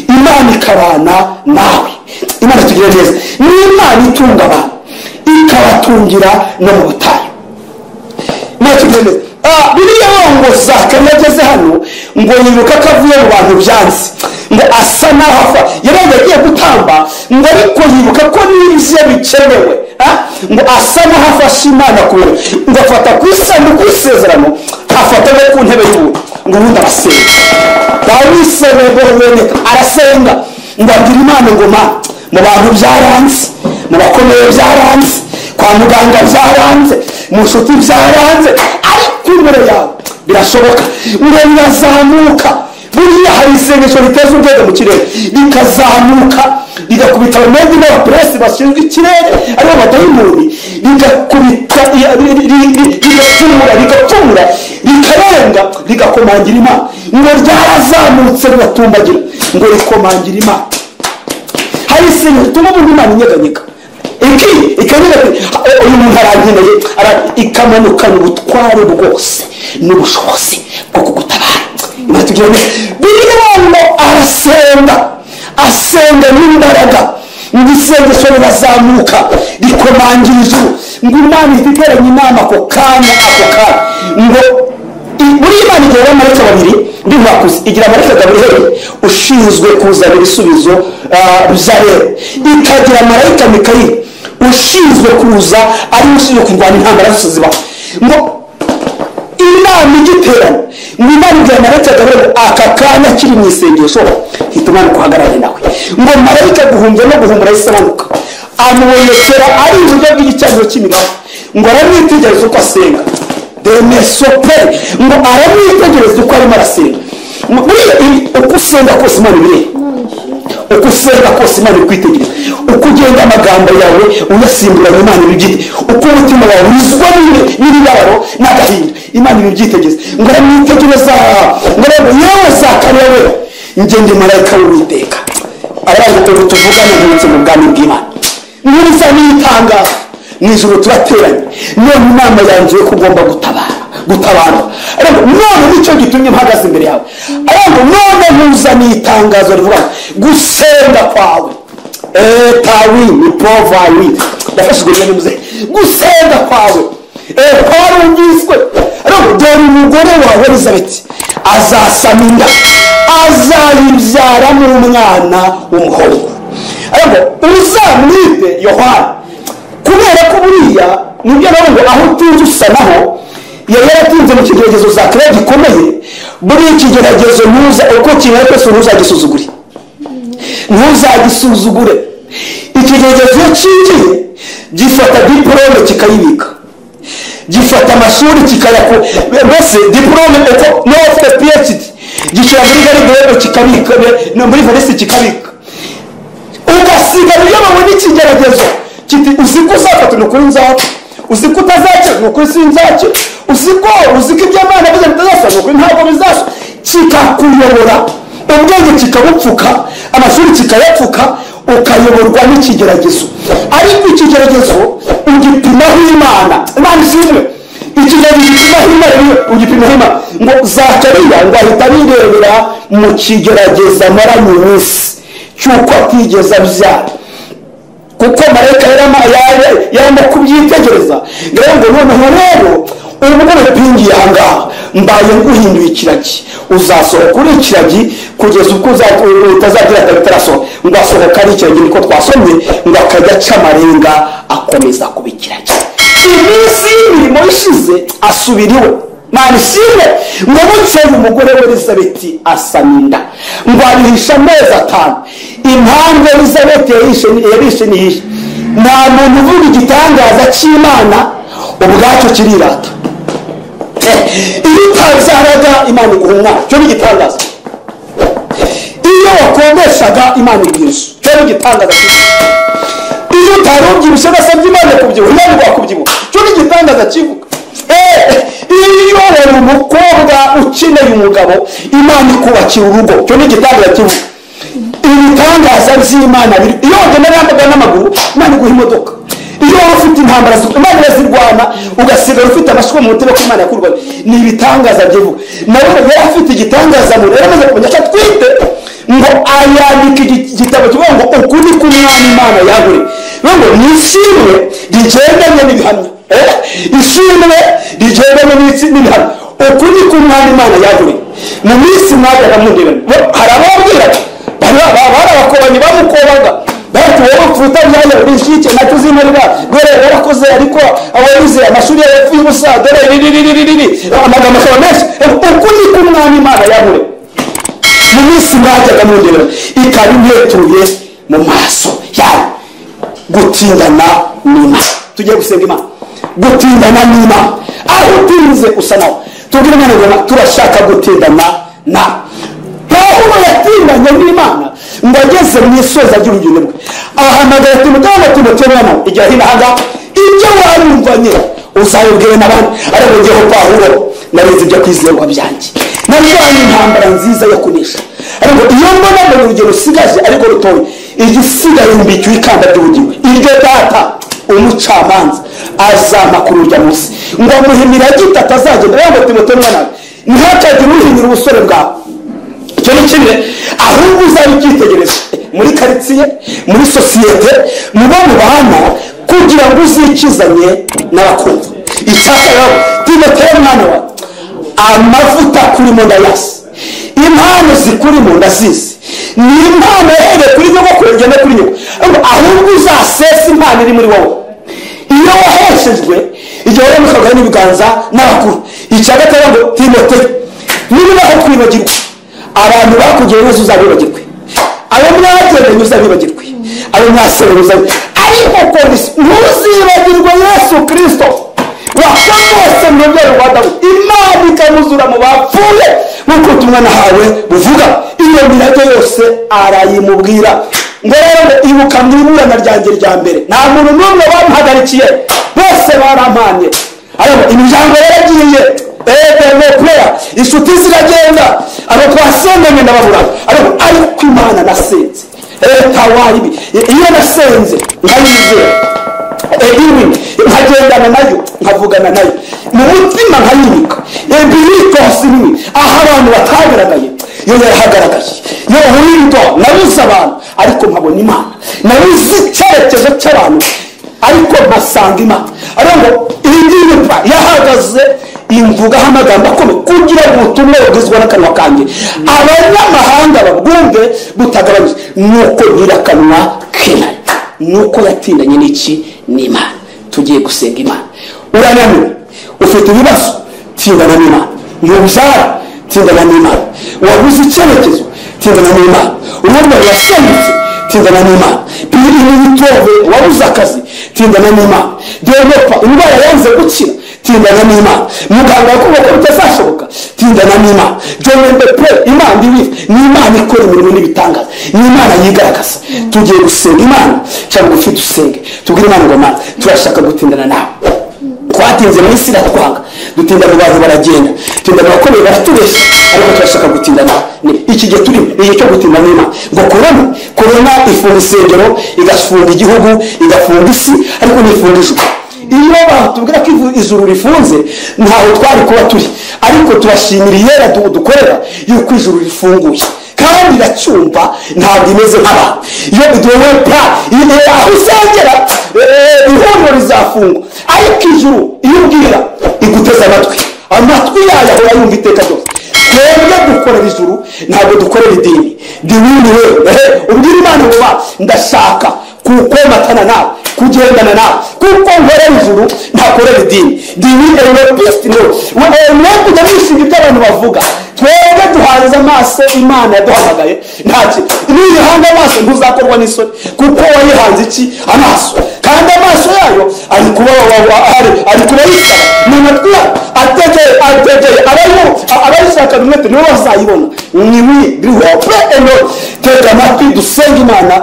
Imana ikabana nawe. Imana tugira neza. Ni Imana itunga abantu ikabatungira no mu butayu. Imana tugira neza. Bibiliya ngo Zakariya ageze hano ngo yibuka ko avuye mu bantu byanze, ngo asa n'ahafa. Yaragiye agiye gutamba ngo ariko yibuka ko n'ibyo bikenewe, ngo asa n'ahafashe Imana kubera ngo afata ku isanduku y'isezerano, afata no ku ntebe y'ubuntu ngo ubundi arasenga. Arasenga ngo abwira Imana ngo mu bantu byaranze, mu bakomeye byaranze, kwa muganga byaranze, mu nshuti byaranze, ariko imbere yawe birashoboka. Ngo birazamuka. Buriya hari isengesho riteza urwego mu kirere rikazamuka rigakubita abamedi n'abaperesi bashinzwe ikirere aribo badayimoni, rigakubita rigapfumura rikarenga rigakomangira Imana. Ngo ryarazamutse rigatumbagira ngo rikomangira Imana. Hari isengesho rituma umuntu Imana inyeganyega. Ikanyega uyu muntu arankeneye ikamanukana ubutware bwose n'ubushobozi bwo kugutabara. Imana tugira neza. Bibiliya ngo asenga n'imbaraga, ngo isengesho rirazamuka rikomangira ijuru, ngo Imana iteranye inama ako kanya. Ngo muri Imana igira abamarayika babiri b'imwakuzi. Igira amarayika Gaburiyeli ushinzwe kuzana ibisubizo by'abera, ikagira amarayika Mikayeli ushinzwe kuza ari ushinzwe kurwanya intambara zose zibaho. Ngo inama igiterana, ngo Imana igira amarayika Gaburiyeli aka kanya kiri mu isengesho hita Imana guhagarara nawe. Ngo marayika guhumbya no guhumbura yisobanuka amubonekera ari iburyo bw'igicaniro cy'imigabo, ngo aramwitegereza uko asenga demesopere, ngo aramwitegereza uko arimo arasenga. Uko usenga kose Imana ibireba. uko usenga kose Imana ikwitegereza, uko ugenda amagambo yawe uyasimburanya Imana ibibyite, uko umutima wawe uzwa n'ibibabaro n'agahinda Imana ibibyitegereza. ngo aramwitegereza ngo yewe Zakariya we njye ndi marayika w'Uwiteka araje tuvugana ndetse mu bwami bw'Imana nuriza nitangaza mu ijuru turateranye none inama yanjye ko ugomba gutabara ariko none nicyo gitumye mpagaze imbere yawe ariko none ntuza nitangazo rivuga gusenga kwawe tawi ni provawi ndafashijwe n'umuze gusenga kwawe kwarumviswe ariko dore umugore wawe Elizabeth azasama inda azayibyaramo umwana w'umuhungu ariko uzamwite Yohana kubera ko buriya nibyo nawe ngo aho utunze usa naho yari yaratinze mu kigeragezo Zakariya gikomeye buri ikigeragezo ntuza uko kimwe cyose ntuzagisuzugure ikigeragezo cyinjiye gifata diplome kikayibika gifata amashuri kikayako mbese diplome uko no afite PhD gishyira muri garide kikabika no muri valisi kikabika ugasigara iyo babona ikigeragezo kiti uziko uzafata n'ukuri nzapfa uziko utazakira n'ukuri sinzakira uziko iby'Imana bize bitazasa n'ukuri ntabwo bizasha kikakuyobora ubwenge kikabupfuka amashuri kikayapfuka ukayoborwa n'ikigeragezo ariko ikigeragezo ugipimaho Imana ishimwe ikigeragezo ugipimaho Imana ngo Zakariya ngo ahita birebera mu kigerageza mara mu minsi cyuko atigeze abyara kuko marayika yarimo kubyitegereza ngo noneho rero ubwo bipingiye ahangaha mbaye nguhinduye ikiragi uzasohoka uri ikiragi kugeza ubwo utazagira bitarasohoka ngo asohoka ari ikiragi niko twasomye ngo akajya aca amarenga akomeza kuba ikiragi iminsi y'imirimo ishize asubiriwe Mana ishimwe ngo bukeye umugore we Elizabeth asama inda ngo abihisha amezi 5 impamvu Elizabeth yarishe nihishe nta muntu uvuga igitangaza cy'Imana ubwacyo kirirata iyo utabyaraga Imana iguha umwana cyo ni igitangaza iyo wakodeshaga Imana iguha cyo ni igitangaza iyo utarubyibushye basabye Imana kubyibuha Imana igakubyibuha cyo ni igitangaza kivuga iyo wari umukobwa ukeneye umugabo Imana ikubakira urugo cyo ni igitangaza kivuga ibitangaza by'Imana iyo ugenda n'amaguru Imana iguha imodoka iyo ufite intambara Imana irazirwana ugasigara ufite amashyi mu mutima ko Imana yakurwanya ni ibitangaza byivuga nawe yari afite igitangaza mu rero amaze kumenya twite ngo ayandika igitabo kivuga ngo ukuri k'umwana Imana yagure ngo ni ishimwe rigendanye n'ibihamya ishimwe rigendanye n'ibihamya ukuri k'umwana Imana yagure mu minsi mwajyaga mundirana hari ababwira bari abakobanyi bamukobaga bati wowe mfuta byanya uri shike natuzimarira gore warakoze ariko abayize amashuri yavuye ubusa dore amagambo menshi ukuri k'umwana Imana yagure mu minsi mwajyaga mundirana ikari ntetuye mu maso yawe gutindana n'Imana tugiye gusenga Imana gutindana n'Imana aho utinze usa nawe tubwire Imana ngo turashaka gutindana na Pawulo yatindanye n'Imana ngo ageze mu isoza ry'urugendo rwe ahamagara Timoteyo igihe hinahaga ibyo warumvanye uzayibwire n'abandi ariko ngeho Pawulo narize ibyo kwizerwa byanjye narwanye intambara nziza yo kunesha ariko iyo mbona mu rugero usigaje ariko rutoye igisigaye mbicyuye ikamba ry'ubugingo iryo data umucamanza azampa kururya munsi ngo amuhimira gita atazagenda yambo Timoteyo ntihakagire uhinyira ubusore bwawe icyo ni kimwe ahubwo uzabibyitegereza muri karitsiye muri sosiyete muba mubana kugira ngo uzikizanye n'abakumva icyaka yawe Timoteyo mwana wawe amavuta kuri mu ndayasi impano zikuri mu ndazizi ni impano yahereye kuri nyogokuru igenda kuri nyoko ahubwo uzasesa impano iri muri wowe iyo waheshejwe igihe wari mukagana n'ibiganza n'abakuru icya gatatu ngo Timoteyo niba aho kwibagirwa abantu bakugiye neza uzabibagirwe abo mwagendanye uzabibagirwe abo mwaserera uzabibagirwe ariko polisi ntuzibagirwe Yesu Kristo wakomose mu rwego rwa Dawidi Imana ikamuzura mu bapfuye nk'uko ubutumwa nahawe buvuga iyo mirage yose arayimubwira ngo rero ibuka mu iburana ryanjye rya mbere nta muntu n'umwe wamuhagarikiye bose barampanye ariko imiryango yaragiye inshuti ziragenda abo twasenganye ndababura ariko Imana nasenze tawaribi iyo nasenze nkayizera nkagendana nayo nkavugana nayo mu mutima nkayimika ibirikosini aho abantu batagaragaye yo yarahagaragaye yo hurindo nabuze abantu ariko nkabona Imana nabuze icyerekezo cy'abantu ariko mpasanga Imana ariko iyi yahagaze imvugaho amagambo akomeye kugira ngo ubutumwa bugezwa n'akanwa kanjye abanyamahanga babwumve butagabanyije nuko nyirakanwa kera nuko yatindanye n'iki n'Imana. Tugiye gusenga Imana. Urananiwe ufite ibibazo tindana n'Imana. Ntubyara tindana n'Imana. Wabuze icyerekezo tindana n'Imana. Urumva yasengutse tindana n'Imana. Biri n'itove wabuze akazi tindana n'Imana. Developa indwara yanze gukira tindana n'Imana. Muganga akuboko bitazashoboka tindana n'Imana. Jomende pe Imana ndiwi n'Imana ikora imirimo n'ibitangaza n'Imana yigaragaza. Tugiye gusenga Imana cyangwa gufite usenge tubwire Imana ngo Mana turashaka gutindana nawe twatinze mu isi ratwanga dutinda mu bantu baragenda tinda abakomeye baratubesha ariko turashaka gutindana iki gihe turi igihe cyo gutinda n'Imana ngo korona ifunga isengero igafunga igihugu igafunga isi ariko nifunga ijuru. Iyo batubwira ko ijuru rifunze ntaho twari kuba turi ariko turashimira yera dukorera yuko ijuru rifunguye kandi iracyumva ntabwo imeze nk'abantu. Iyo bidowe pa aho usengera ihumure rizafungwa ariko ijuru iyo ubwira iguteza amatwi yayo ahora yumva iteka ryose. Twebwe dukorera ijuru ntabwo dukorera idini wewe ubwira Imana ngo ndashaka kuko matana nawe kugendana nawe kuko nkorera ijuru ntakorera idini europist no mwebwe kujya bishinga ibyo abantu bavuga. Twebwe duhanze amaso Imana yaduhamagaye ntaki niyihanga amaso ntuzakorwa n'isoni kuko wayihanze iki amaso kandi amaso yayo ari kuba yisa mu matwi ategeye abayishaka umwete nibo bazayibona niwi rihope eno tega amatwi dusenga Imana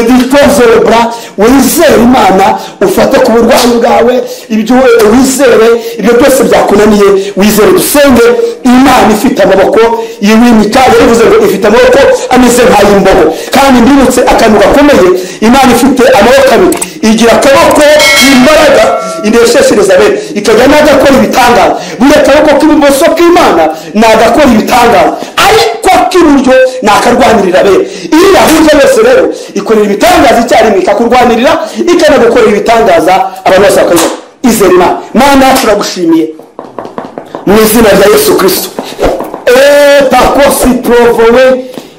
ditozebra wizere Imana ufate ku burwayi bwawe ibyo wizere ibyo byose byakunaniye wizere dusenge Imana ifite amaboko y'imita yavuze ngo ifite amaboko ameze nk'ay'imbogo kandi ndibutse akantu gakomeye Imana ifite amaboko abiri igira akaboko imbaraga indesheshereza be ikajya nagakora ibitangaza buri akaboko k'ibumoso k'Imana nagakora ibitangaza ariko k'iburyo nakarwanirira be iyo yahuje bose rero ikorera ibitangaza icyarimwe ikakurwanirira ikanagukora ibitangaza abantu bose bakayibona. Izere Imana turagushimiye mu izina rya Yesu Kristo takosi provowe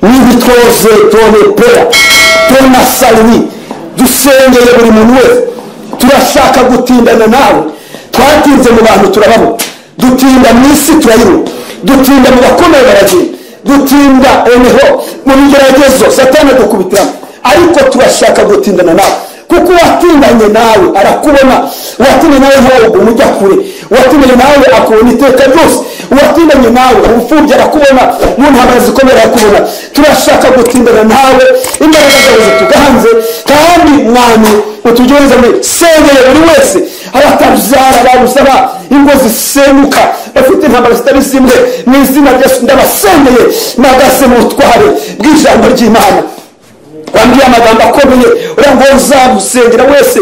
nibitoze tone pera tona salini dusengeye buri muntu wese turashaka gutindana nawe. Twatinze mu bantu turababo dutinda mu isi turayibona dutinda mu bakomeye baragenda dutinda eneho mu bigeragezo satani dukubitiramo ariko turashaka gutindana nawe kuko watindanye nawe arakubona watindanye nawe ntabwo umujya kure watindanye nawe akubona iteka ryose watindanye nawe ubupfubyi arakubona mu ntambara zikomeye arakubona. Turashaka gutindana nawe imbaraga zawe zituganze kandi mwami utugereza muri sengeye buri wese abatabyara babusaba ingo zisenuka bafite intambara zitari zimwe mu izina rya Yesu ndabasengeye nagase mu butware bw'ijambo ry'Imana. Wambwiye amagambo akomeye urango uzagusengera wese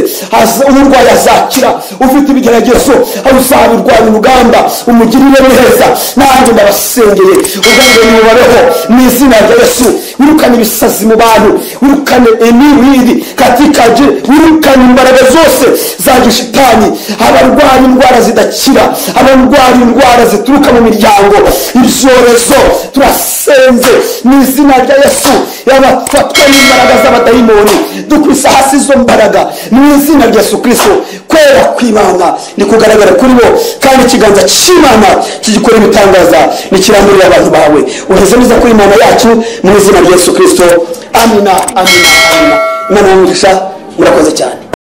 umurwayi azakira ufite ibigeragezo uzabirwanya urugamba umugirire neza nanjye ndabasengeye ubwanjye nimubareho mu izina rya Yesu. Wirukane ibisazi mu bantu wirukane emibiri katikaje wirukane imbaraga zose za gishitani abarwaye indwara zidakira abarwaye indwara zituruka mu miryango ibyorezo turasenze mu izina rya Yesu yabafatwa n'imbaraga z'abadayimoni dukwisa hasi izo mbaraga mu izina rya Yesu Kristo. Kwera kw'Imana ni kugaragara kuri bo kandi ikiganza cy'Imana kigikora ibitangaza nikiramurira abantu bawe uheze neza kuri Imana yacu mu izina rya Yesu Kristo. Amina amina amina. Imana y'umugisha murakoze cyane.